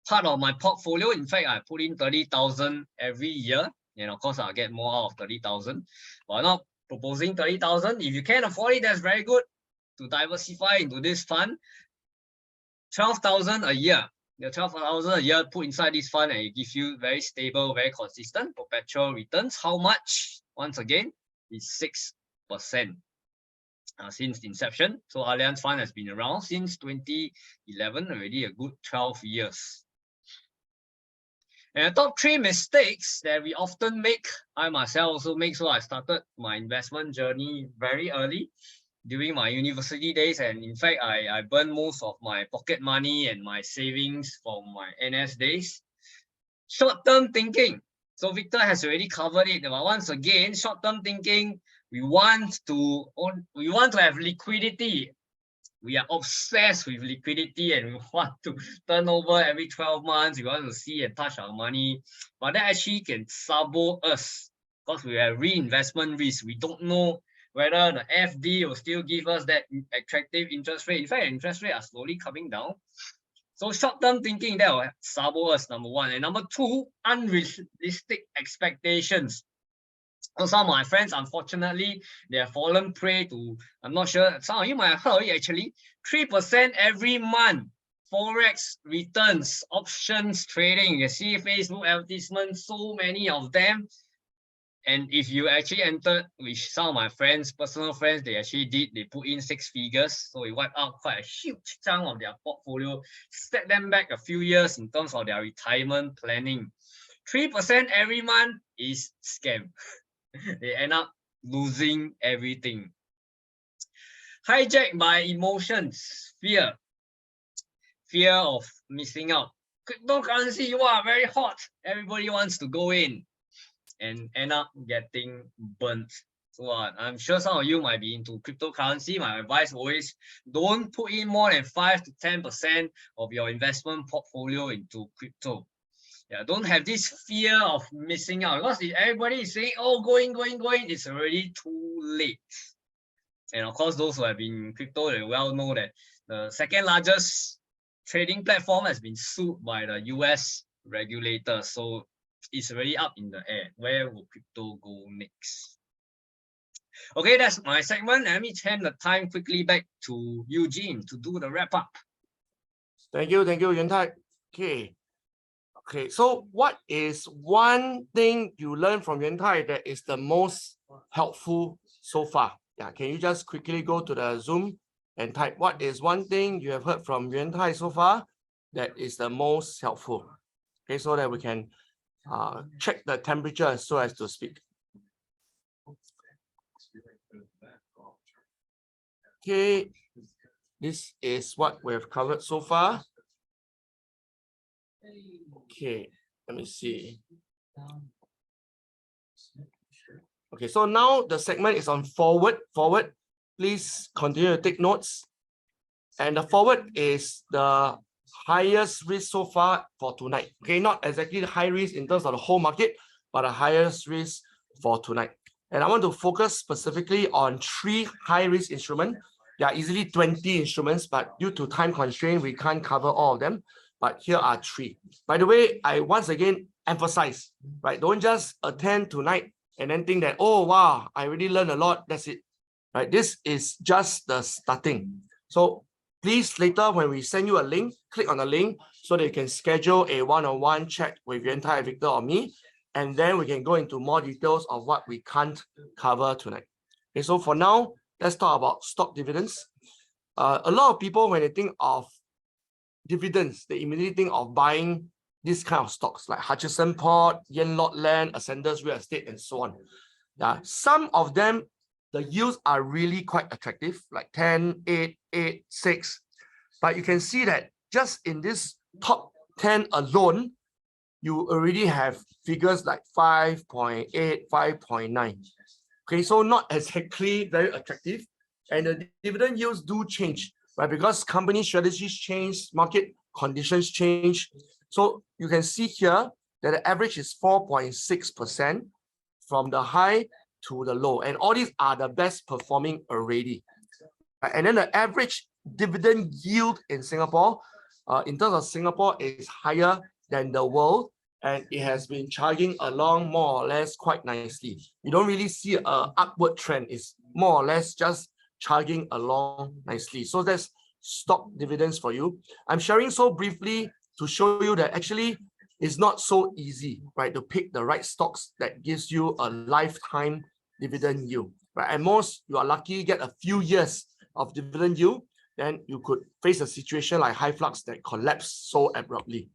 C: part of my portfolio. In fact, I put in 30,000 every year, and of course I'll get more out of 30,000, but I'm not proposing 30,000. If you can afford it, that's very good to diversify into this fund. 12,000 a year. The 12,000 a year put inside this fund, and it gives you very stable, very consistent perpetual returns. How much? Once again, is 6%. Since inception. So Allianz Fund has been around since 2011, already a good 12 years. And the top 3 mistakes that we often make, I myself also make, so I started my investment journey very early during my university days. And in fact, I burned most of my pocket money and my savings from my NS days. Short-term thinking. So Victor has already covered it, but once again, short-term thinking, we want to have liquidity. We are obsessed with liquidity, and we want to turn over every 12 months. We want to see and touch our money, but that actually can sabo us because we have reinvestment risk. We don't know whether the FD will still give us that attractive interest rate. In fact, interest rates are slowly coming down. So short-term thinking, that will sabo us, number 1. And number 2, unrealistic expectations. So some of my friends, unfortunately, they have fallen prey to, I'm not sure, some of you might have heard it actually, 3% every month, Forex returns, options trading. You see Facebook advertisements, so many of them. And if you actually entered, which some of my friends, personal friends, they actually did, they put in 6 figures. So it wiped out quite a huge chunk of their portfolio, set them back a few years in terms of their retirement planning. 3% every month is scam. They end up losing everything. Hijacked by emotions, fear of missing out. Cryptocurrency, you are very hot. Everybody wants to go in and end up getting burnt. So I'm sure some of you might be into cryptocurrency. My advice always, don't put in more than 5 to 10% of your investment portfolio into crypto. Yeah, don't have this fear of missing out, because if everybody is saying, oh, going, it's already too late. And of course, those who have been in crypto, they well know that the second largest trading platform has been sued by the US regulator. So it's already up in the air. Where will crypto go next? Okay, that's my segment. Let me turn the time quickly back to Eugene to do the wrap up.
A: Thank you, Yuan Tai. Okay, so what is one thing you learned from Yuan Tai that is the most helpful so far? Yeah, can you just quickly go to the Zoom and type what is one thing you have heard from Yuan Tai so far that is the most helpful? Okay, so that we can check the temperature so as to speak. Okay, this is what we have covered so far. Okay, let me see. Okay, so now the segment is on forward. Please continue to take notes. And the forward is the highest risk so far for tonight. Okay, not exactly the high risk in terms of the whole market, but the highest risk for tonight. And I want to focus specifically on 3 high risk instruments. There are easily 20 instruments, but due to time constraint, we can't cover all of them. But here are 3. By the way, I once again emphasize, right? Don't just attend tonight and then think that, oh, wow, I already learned a lot. That's it, right? This is just the starting. So please, later when we send you a link, click on the link so that you can schedule a one-on-one chat with Yuan Tai, Victor, or me. And then we can go into more details of what we can't cover tonight. Okay, so for now, let's talk about stock dividends. A lot of people, when they think of dividends, they immediately think of buying this kind of stocks like Hutchison Port, Yanlord Land, Ascendas Real Estate, and so on. Yeah, some of them, the yields are really quite attractive, like 10, 8, 8, 6. But you can see that just in this top 10 alone, you already have figures like 5.8, 5.9. Okay, so not exactly very attractive. And the dividend yields do change, right? Because company strategies change, market conditions change. So you can see here that the average is 4.6% from the high to the low. And all these are the best performing already. And then the average dividend yield in Singapore, in terms of Singapore, is higher than the world. And it has been charging along more or less quite nicely. You don't really see an upward trend. It's more or less just charging along nicely. So that's stock dividends for you. I'm sharing so briefly to show you that actually it's not so easy, right, to pick the right stocks that gives you a lifetime dividend yield. Right? At most, you are lucky get a few years of dividend yield, then you could face a situation like HiFlux that collapsed so abruptly.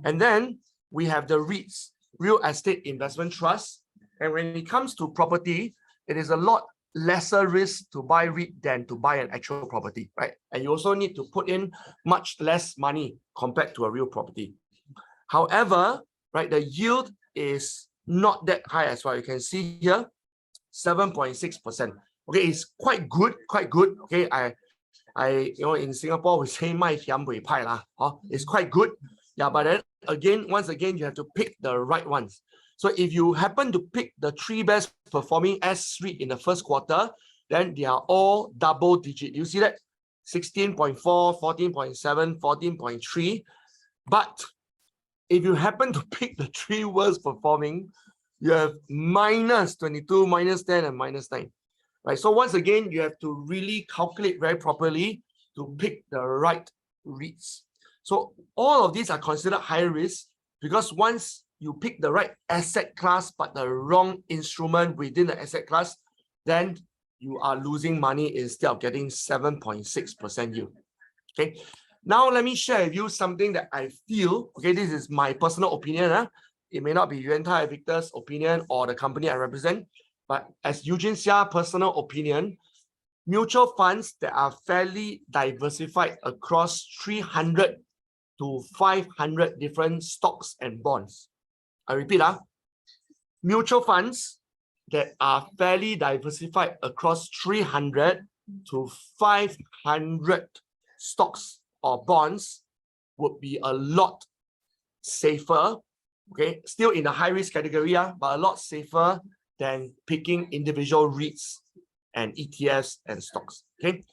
A: And then we have the REITs, Real Estate Investment Trust. And when it comes to property, it is a lot lesser risk to buy REIT than to buy an actual property, right? And you also need to put in much less money compared to a real property. However, right, the yield is not that high as well. You can see here, 7.6%. Okay, it's quite good, quite good. Okay, in Singapore we say 卖甜不派啦. It's quite good. Yeah, but then again, once again, you have to pick the right ones. So if you happen to pick the 3 best performing S-REIT in the first quarter, then they are all double digit. You see that? 16.4, 14.7, 14.3. But if you happen to pick the 3 worst performing, you have minus 22, minus 10, and minus 9. Right? So once again, you have to really calculate very properly to pick the right REITs. So all of these are considered high risk because once you pick the right asset class but the wrong instrument within the asset class, then you are losing money instead of getting 7.6% yield. Okay. Now let me share with you something that I feel. Okay, this is my personal opinion. It may not be Yuan Tai, Victor's opinion or the company I represent, but as Eugene Xia's personal opinion, mutual funds that are fairly diversified across 300 to 500 different stocks and bonds. I repeat, mutual funds that are fairly diversified across 300 to 500 stocks or bonds would be a lot safer, okay, still in the high risk category, but a lot safer than picking individual REITs and ETFs and stocks. Okay,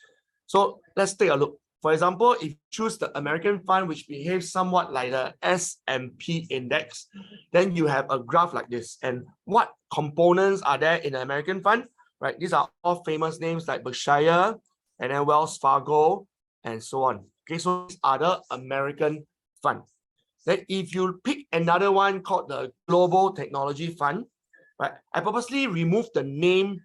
A: so let's take a look. For example, if you choose the American fund, which behaves somewhat like the S&P index, then you have a graph like this. And what components are there in the American fund? Right, these are all famous names like Berkshire and then Wells Fargo and so on. Okay, so these are the American fund. Then if you pick another one called the Global Technology Fund, right, I purposely removed the name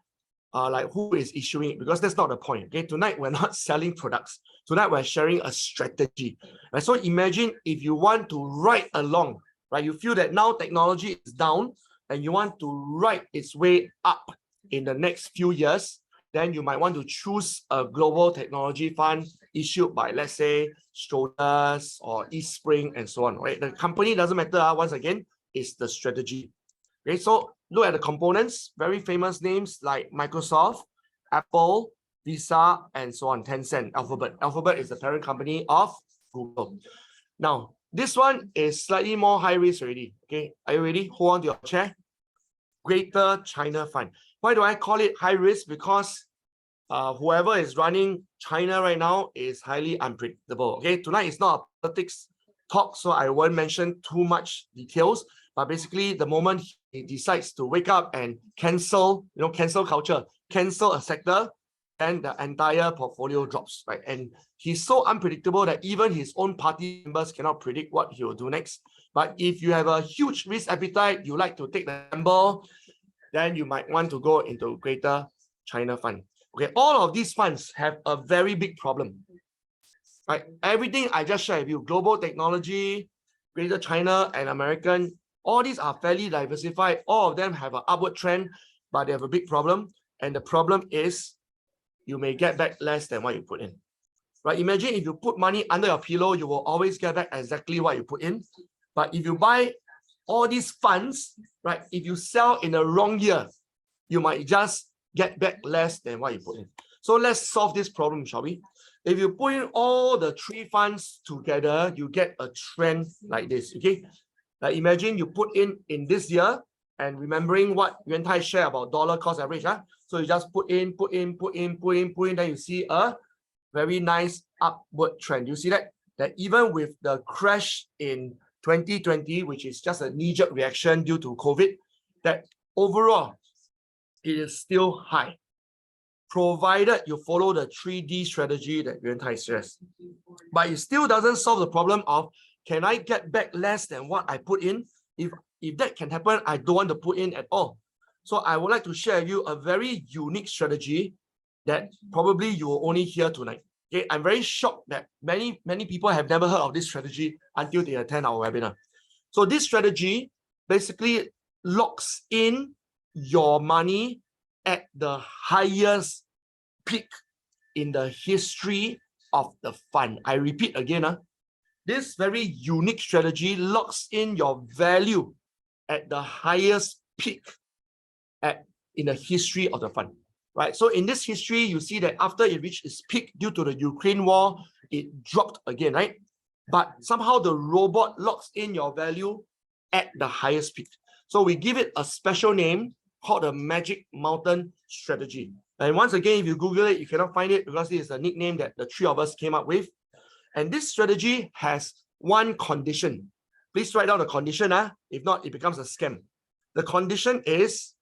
A: like who is issuing it because that's not the point. Okay, tonight we're not selling products. Tonight we're sharing a strategy. Right? So imagine if you want to ride along, right? You feel that now technology is down and you want to ride its way up in the next few years, then you might want to choose a global technology fund issued by, let's say, Schroders or Eastspring and so on. Right? The company doesn't matter. Once again, it's the strategy. Okay, so look at the components. Very famous names like Microsoft, Apple, Visa, and so on. Tencent, Alphabet. Alphabet is the parent company of Google. Now, this one is slightly more high risk already. Okay, are you ready? Hold on to your chair. Greater China Fund. Why do I call it high risk? Because whoever is running China right now is highly unpredictable. Okay, tonight is not a politics talk, so I won't mention too much details. But basically, the moment he decides to wake up and cancel, cancel culture, cancel a sector, then the entire portfolio drops, right? And he's so unpredictable that even his own party members cannot predict what he will do next. But if you have a huge risk appetite, you like to take the gamble, then you might want to go into Greater China Fund. Okay, all of these funds have a very big problem. Right? Everything I just shared with you, global technology, Greater China, and American, all these are fairly diversified. All of them have an upward trend, but they have a big problem. And the problem is you may get back less than what you put in. Right? Imagine if you put money under your pillow, you will always get back exactly what you put in. But if you buy all these funds, right, if you sell in the wrong year, you might just get back less than what you put in. So let's solve this problem, shall we? If you put in all the three funds together, you get a trend like this, okay? Like imagine you put in this year, and remembering what Yuan Tai shared about dollar cost average, so you just put in, then you see a very nice upward trend. You see that? That even with the crash in 2020, which is just a knee-jerk reaction due to COVID, that overall, it is still high, provided you follow the 3D strategy that Yuan Tai says. But it still doesn't solve the problem of, can I get back less than what I put in? If that can happen, I don't want to put in at all. So I would like to share with you a very unique strategy that probably you will only hear tonight. Okay, I'm very shocked that many people have never heard of this strategy until they attend our webinar. So this strategy basically locks in your money at the highest peak in the history of the fund. I repeat again, this very unique strategy locks in your value at the highest peak in the history of the fund. Right? So in this history, you see that after it reached its peak due to the Ukraine war, it dropped again, right? But somehow the robot locks in your value at the highest peak. So we give it a special name called the Magic Mountain Strategy. And once again, if you Google it, you cannot find it because this is a nickname that the three of us came up with. And this strategy has one condition. Please write down the condition. If not, it becomes a scam. The condition is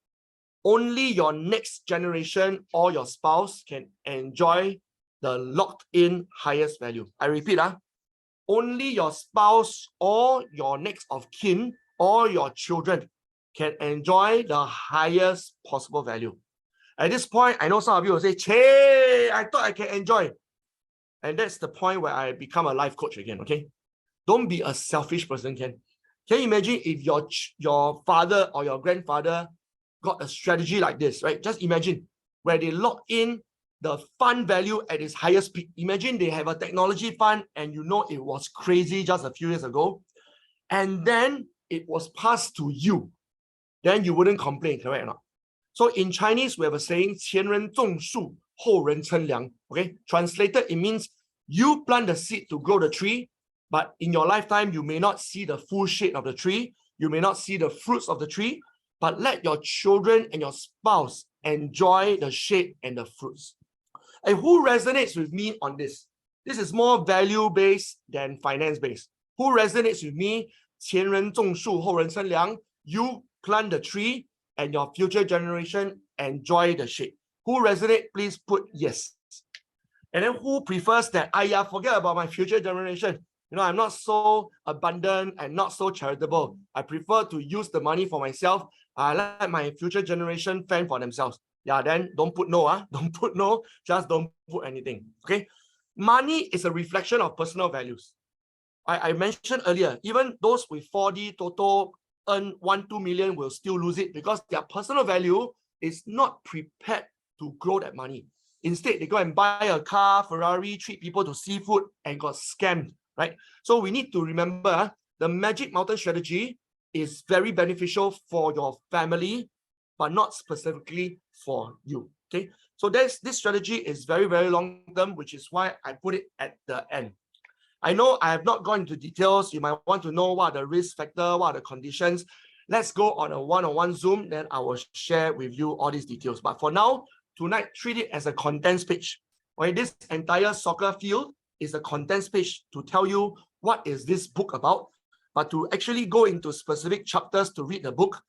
A: only your next generation or your spouse can enjoy the locked-in highest value. I repeat, only your spouse or your next of kin or your children can enjoy the highest possible value. At this point, I know some of you will say, "Che, I thought I can enjoy." And that's the point where I become a life coach again, okay? Don't be a selfish person, Ken. Can you imagine if your father or your grandfather got a strategy like this, right? Just imagine where they lock in the fund value at its highest peak. Imagine they have a technology fund and you know it was crazy just a few years ago. And then it was passed to you. Then you wouldn't complain, correct or not? So in Chinese, we have a saying, 前人种树,后人乘凉. Okay, translated, it means you plant the seed to grow the tree, but in your lifetime, you may not see the full shade of the tree. You may not see the fruits of the tree, but let your children and your spouse enjoy the shade and the fruits. And who resonates with me on this? This is more value-based than finance-based. Who resonates with me? 前人种树,后人乘凉. You plant the tree and your future generation enjoy the shade. Who resonate? Please put yes. And then who prefers that? Forget about my future generation. I'm not so abundant and not so charitable. I prefer to use the money for myself. I let my future generation fend for themselves. Then don't put no. Don't put no. Just don't put anything. Okay. Money is a reflection of personal values. I mentioned earlier, even those with 4D Toto earn 1-2 million will still lose it because their personal value is not prepared to grow that money. Instead, they go and buy a car, Ferrari, treat people to seafood and got scammed, right? So we need to remember the Magic Mountain strategy is very beneficial for your family, but not specifically for you, okay? So this strategy is very, very long-term, which is why I put it at the end. I know I have not gone into details. You might want to know what are the risk factor, what are the conditions. Let's go on a one-on-one Zoom, then I will share with you all these details. But for now, tonight, treat it as a contents page. Okay, this entire soccer field is a contents page to tell you what is this book about, but to actually go into specific chapters to read the book,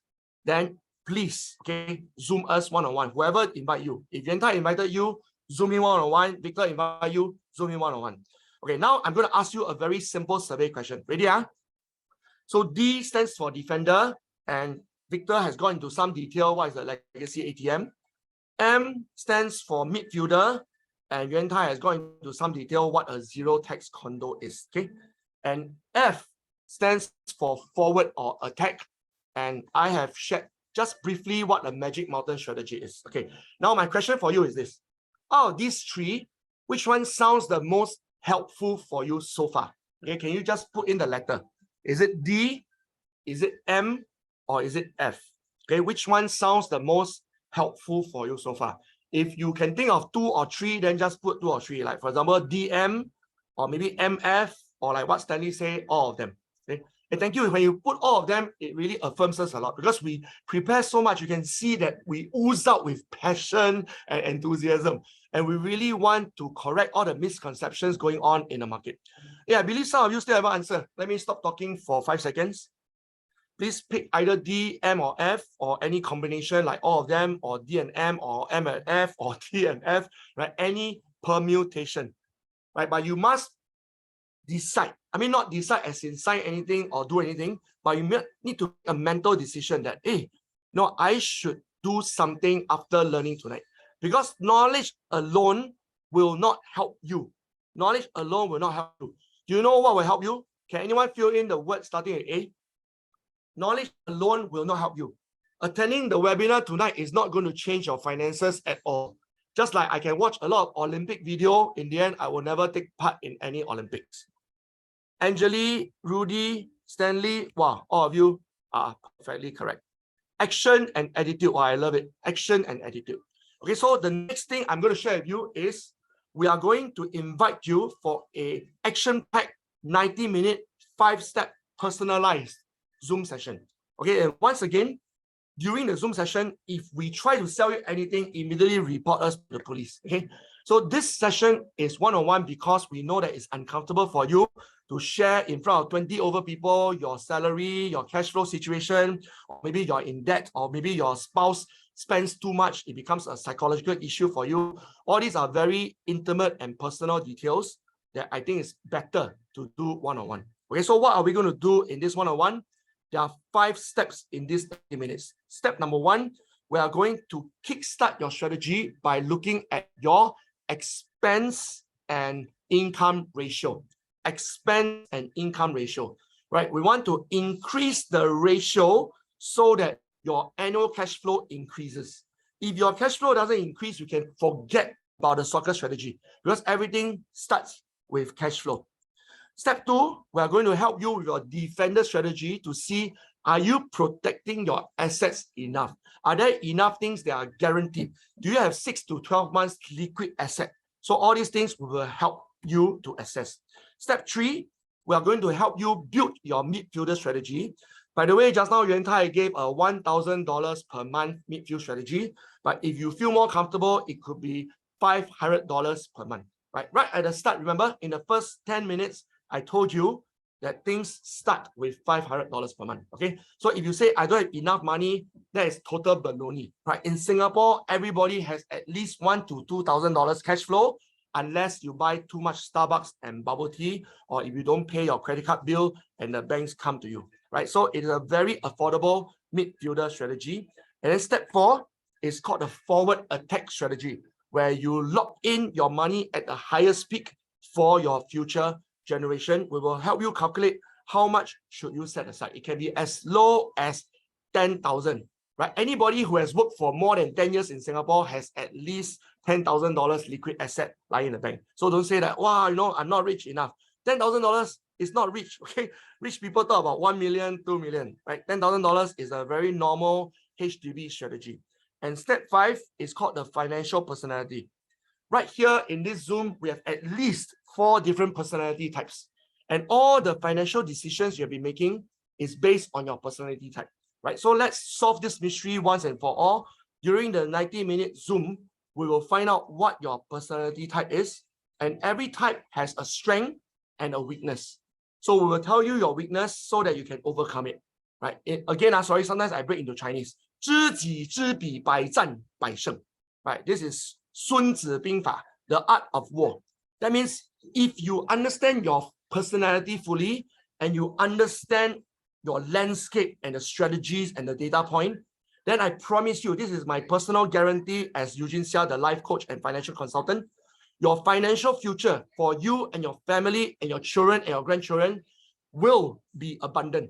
A: then please, okay, Zoom us one-on-one. Whoever invite you. If Yuan Tai invited you, Zoom in one-on-one. Victor invite you, Zoom in one-on-one. Okay, now I'm going to ask you a very simple survey question. Ready? So D stands for defender, and Victor has gone into some detail. What is the legacy ATM? M stands for midfielder, and Yuan Tai has gone into some detail what a zero tax condo is. Okay, and F stands for forward or attack, and I have shared just briefly what a Magic Mountain strategy is. Okay, now my question for you is this: out of these three, which one sounds the most helpful for you so far? Okay, can you just put in the letter? Is it D, is it M, or is it F? Okay, which one sounds the most helpful for you so far? If you can think of 2 or 3, then just put 2 or 3. Like for example, DM, or maybe MF, or like what Stanley say, all of them. Okay, and thank you. When you put all of them, it really affirms us a lot because we prepare so much. You can see that we ooze out with passion and enthusiasm, and we really want to correct all the misconceptions going on in the market. Yeah, I believe some of you still haven't answered. Let me stop talking for 5 seconds. Please pick either D, M, or F, or any combination like all of them, or D and M, or M and F, or T and F, right? Any permutation, right? But you must decide. I mean, not decide as in sign anything or do anything, but you need to make a mental decision that, hey, no, I should do something after learning tonight. Because knowledge alone will not help you. Knowledge alone will not help you. Do you know what will help you? Can anyone fill in the word starting with A? Knowledge alone will not help you. Attending the webinar tonight is not going to change your finances at all. Just like I can watch a lot of Olympic video, in the end, I will never take part in any Olympics. Angeli, Rudy, Stanley, wow, all of you are perfectly correct. Action and attitude, wow, I love it. Action and attitude. Okay, so the next thing I'm going to share with you is we are going to invite you for a action-packed 90-minute, 5-step personalized Zoom session. Okay, and once again, during the Zoom session, if we try to sell you anything, immediately report us to the police. Okay, so this session is one-on-one because we know that it's uncomfortable for you to share in front of 20 over people your salary, your cash flow situation, or maybe you're in debt, or maybe your spouse spends too much, it becomes a psychological issue for you. All these are very intimate and personal details that I think is better to do one-on-one. Okay, so what are we going to do in this one-on-one? There are 5 steps in these 30 minutes. Step number 1, we are going to kickstart your strategy by looking at your expense and income ratio. Expense and income ratio, right? We want to increase the ratio so that your annual cash flow increases. If your cash flow doesn't increase, you can forget about the soccer strategy because everything starts with cash flow. Step 2, we are going to help you with your defender strategy to see, are you protecting your assets enough? Are there enough things that are guaranteed? Do you have 6 to 12 months liquid asset? So all these things will help you to assess. Step 3, we are going to help you build your midfielder strategy. By the way, just now Yuan Tai gave a $1,000 per month midfield strategy, but if you feel more comfortable, it could be $500 per month. Right at the start, remember, in the first 10 minutes, I told you that things start with $500 per month. Okay, so if you say I don't have enough money, that is total baloney. Right? In Singapore, everybody has at least $1,000 to $2,000 cash flow, unless you buy too much Starbucks and bubble tea, or if you don't pay your credit card bill and the banks come to you. Right? So it is a very affordable midfielder strategy. And then step 4 is called the forward attack strategy, where you lock in your money at the highest peak for your future generation. We will help you calculate how much should you set aside. It can be as low as 10,000, right? Anybody who has worked for more than 10 years in Singapore has at least $10,000 liquid asset lying in the bank. So don't say that, wow, I'm not rich enough. $10,000 is not rich, okay? Rich people talk about 1 million, 2 million, right? $10,000 is a very normal HDB strategy. And step 5 is called the financial personality. Right here in this Zoom, we have at least 4 different personality types. And all the financial decisions you'll be making is based on your personality type, right? So let's solve this mystery once and for all. During the 90-minute Zoom, we will find out what your personality type is. And every type has a strength and a weakness. So we will tell you your weakness so that you can overcome it, right? Again, sorry, sometimes I break into Chinese. 知己知彼，百战百胜, right? This is 孙子兵法, the art of war. That means if you understand your personality fully and you understand your landscape and the strategies and the data point, then I promise you, this is my personal guarantee as Eugene Seah, the life coach and financial consultant, your financial future for you and your family and your children and your grandchildren will be abundant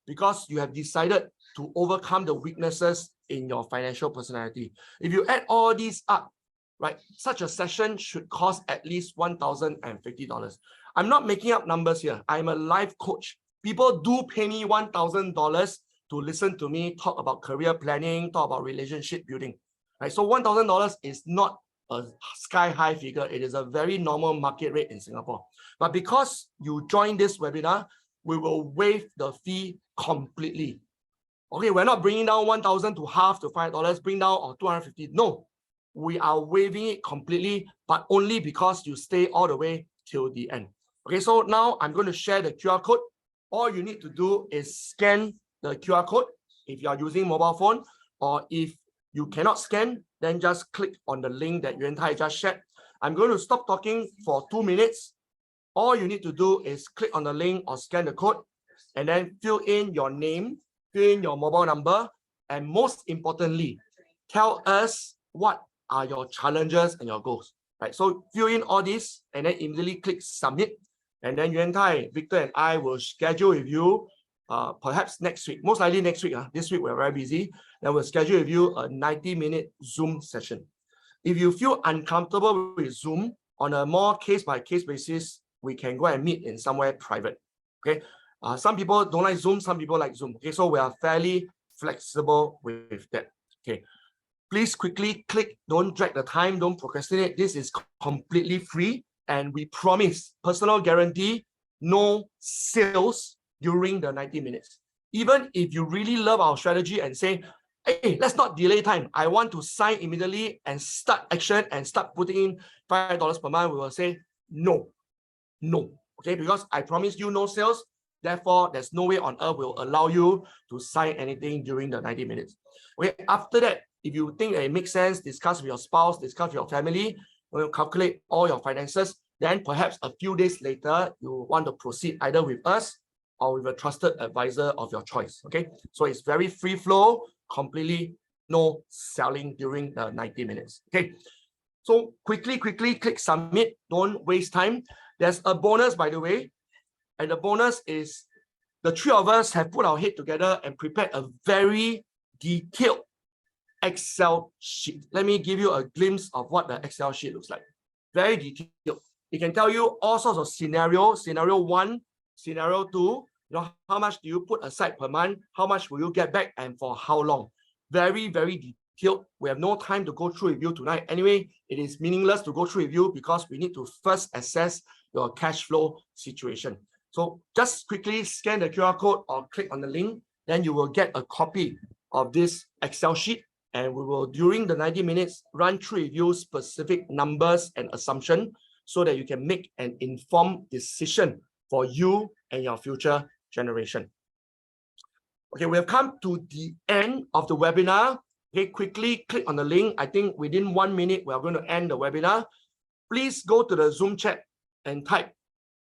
A: because you have decided to overcome the weaknesses in your financial personality. If you add all these up, right, such a session should cost at least $1,050. I'm not making up numbers here. I'm a life coach. People do pay me $1,000 to listen to me talk about career planning, talk about relationship building, right? So $1,000 is not a sky-high figure. It is a very normal market rate in Singapore. But because you join this webinar, we will waive the fee completely. Okay, we're not bringing down 1,000 to half to $5, bring down or 250. No, we are waiving it completely, but only because you stay all the way till the end. Okay, so now I'm going to share the QR code. All you need to do is scan the QR code if you are using mobile phone, or if you cannot scan, then just click on the link that Yuan Tai just shared. I'm going to stop talking for 2 minutes. All you need to do is click on the link or scan the code and then fill in your name, fill in your mobile number, and most importantly, tell us what are your challenges and your goals, right? So fill in all this and then immediately click submit. And then Yuan Tai, Victor, and I will schedule with you perhaps next week, most likely next week. This week we're very busy. Then we'll schedule with you a 90-minute Zoom session. If you feel uncomfortable with Zoom, on a more case-by-case basis, we can go and meet in somewhere private. Okay. Some people don't like Zoom, some people like Zoom. Okay, so we are fairly flexible with that. Okay. Please quickly click, don't drag the time, don't procrastinate. This is completely free. And we promise, personal guarantee, no sales during the 90 minutes. Even if you really love our strategy and say, hey, let's not delay time. I want to sign immediately and start action and start putting in $5 per month. We will say no, no. Okay, because I promise you no sales. Therefore, there's no way on earth will allow you to sign anything during the 90 minutes. Okay, after that, if you think that it makes sense, discuss with your spouse, discuss with your family, we'll calculate all your finances. Then perhaps a few days later, you want to proceed either with us or with a trusted advisor of your choice. Okay, so it's very free flow, completely no selling during the 90 minutes. Okay, so quickly click submit. Don't waste time. There's a bonus, by the way, and the bonus is the three of us have put our head together and prepared a very detailed Excel sheet. Let me give you a glimpse of what the Excel sheet looks like. Very detailed. It can tell you all sorts of scenarios. Scenario 1, scenario 2. You know, how much do you put aside per month? How much will you get back and for how long? Very, very detailed. We have no time to go through with you tonight. Anyway, it is meaningless to go through with you because we need to first assess your cash flow situation. So just quickly scan the QR code or click on the link. Then you will get a copy of this Excel sheet. And we will, during the 90 minutes, run through with you specific numbers and assumptions so that you can make an informed decision for you and your future generation. Okay, we have come to the end of the webinar. Okay, quickly click on the link. I think within 1 minute, we are going to end the webinar. Please go to the Zoom chat and type,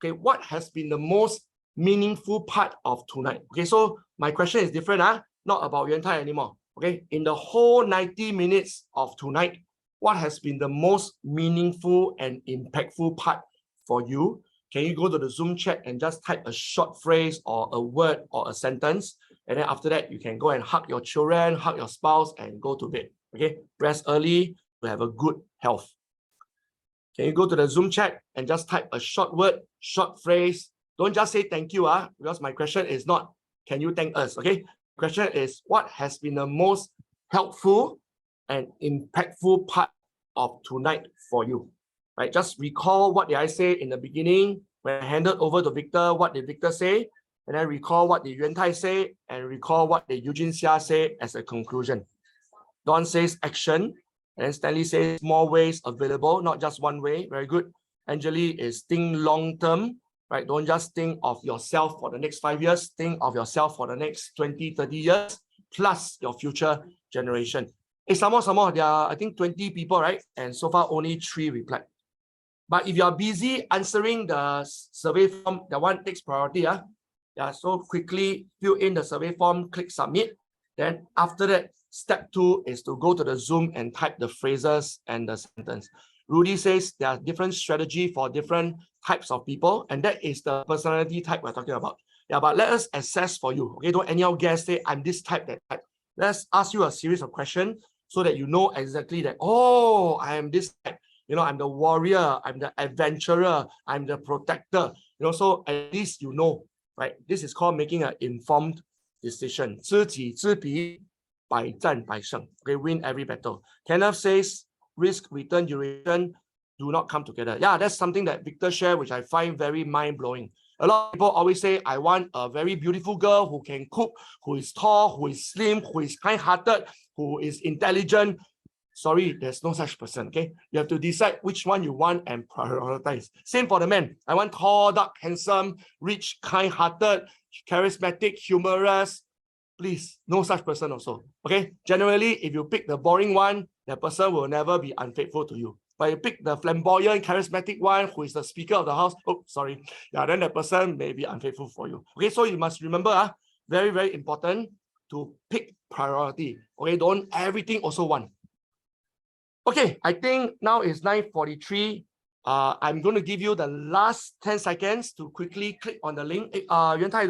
A: okay, what has been the most meaningful part of tonight? Okay, so my question is different, not about Yuan Tai anymore. Okay, in the whole 90 minutes of tonight, what has been the most meaningful and impactful part for you? Can you go to the Zoom chat and just type a short phrase or a word or a sentence? And then after that, you can go and hug your children, hug your spouse, and go to bed. Okay, rest early to have a good health. Can you go to the Zoom chat and just type a short word, short phrase? Don't just say thank you, because my question is not, can you thank us? Okay. Question is, what has been the most helpful and impactful part of tonight for you? Right, just recall what did I say in the beginning when I handed over to Victor. What did Victor say? And then recall what did Yuan Tai say, and recall what did Eugene Seah say as a conclusion. Don says action, and then Stanley says more ways available, not just one way. Very good. Angeli is think long term. right? Don't just think of yourself for the next 5 years, think of yourself for the next 20, 30 years, plus your future generation. Some more, there are, I think, 20 people, right? And so far, only 3 replied. But if you are busy answering the survey form, that one takes priority. Yeah, so quickly fill in the survey form, click submit. Then after that, step 2 is to go to the Zoom and type the phrases and the sentence. Rudy says there are different strategy for different types of people, and that is the personality type we're talking about. Yeah, but let us assess for you. Okay, don't anyhow guess, say I'm this type, that type. Let's ask you a series of questions so that you know exactly that, oh, I am this type. You know, I'm the warrior, I'm the adventurer, I'm the protector. You know, so at least you know, right? This is called making an informed decision. 知己知彼，百战百胜. Okay, win every battle. Kenneth says risk, return, duration do not come together. Yeah, that's something that Victor shared, which I find very mind-blowing. A lot of people always say, I want a very beautiful girl who can cook, who is tall, who is slim, who is kind-hearted, who is intelligent. Sorry, there's no such person, okay? You have to decide which one you want and prioritize. Same for the men. I want tall, dark, handsome, rich, kind-hearted, charismatic, humorous. Please, no such person also, okay? Generally, if you pick the boring one, that person will never be unfaithful to you. But you pick the flamboyant, charismatic one who is the speaker of the house, then that person may be unfaithful for you. Okay, so you must remember, very, very important to pick priority. Okay, don't everything also want. Okay, I think now it's 9:43. I'm going to give you the last 10 seconds to quickly click on the link. 袁太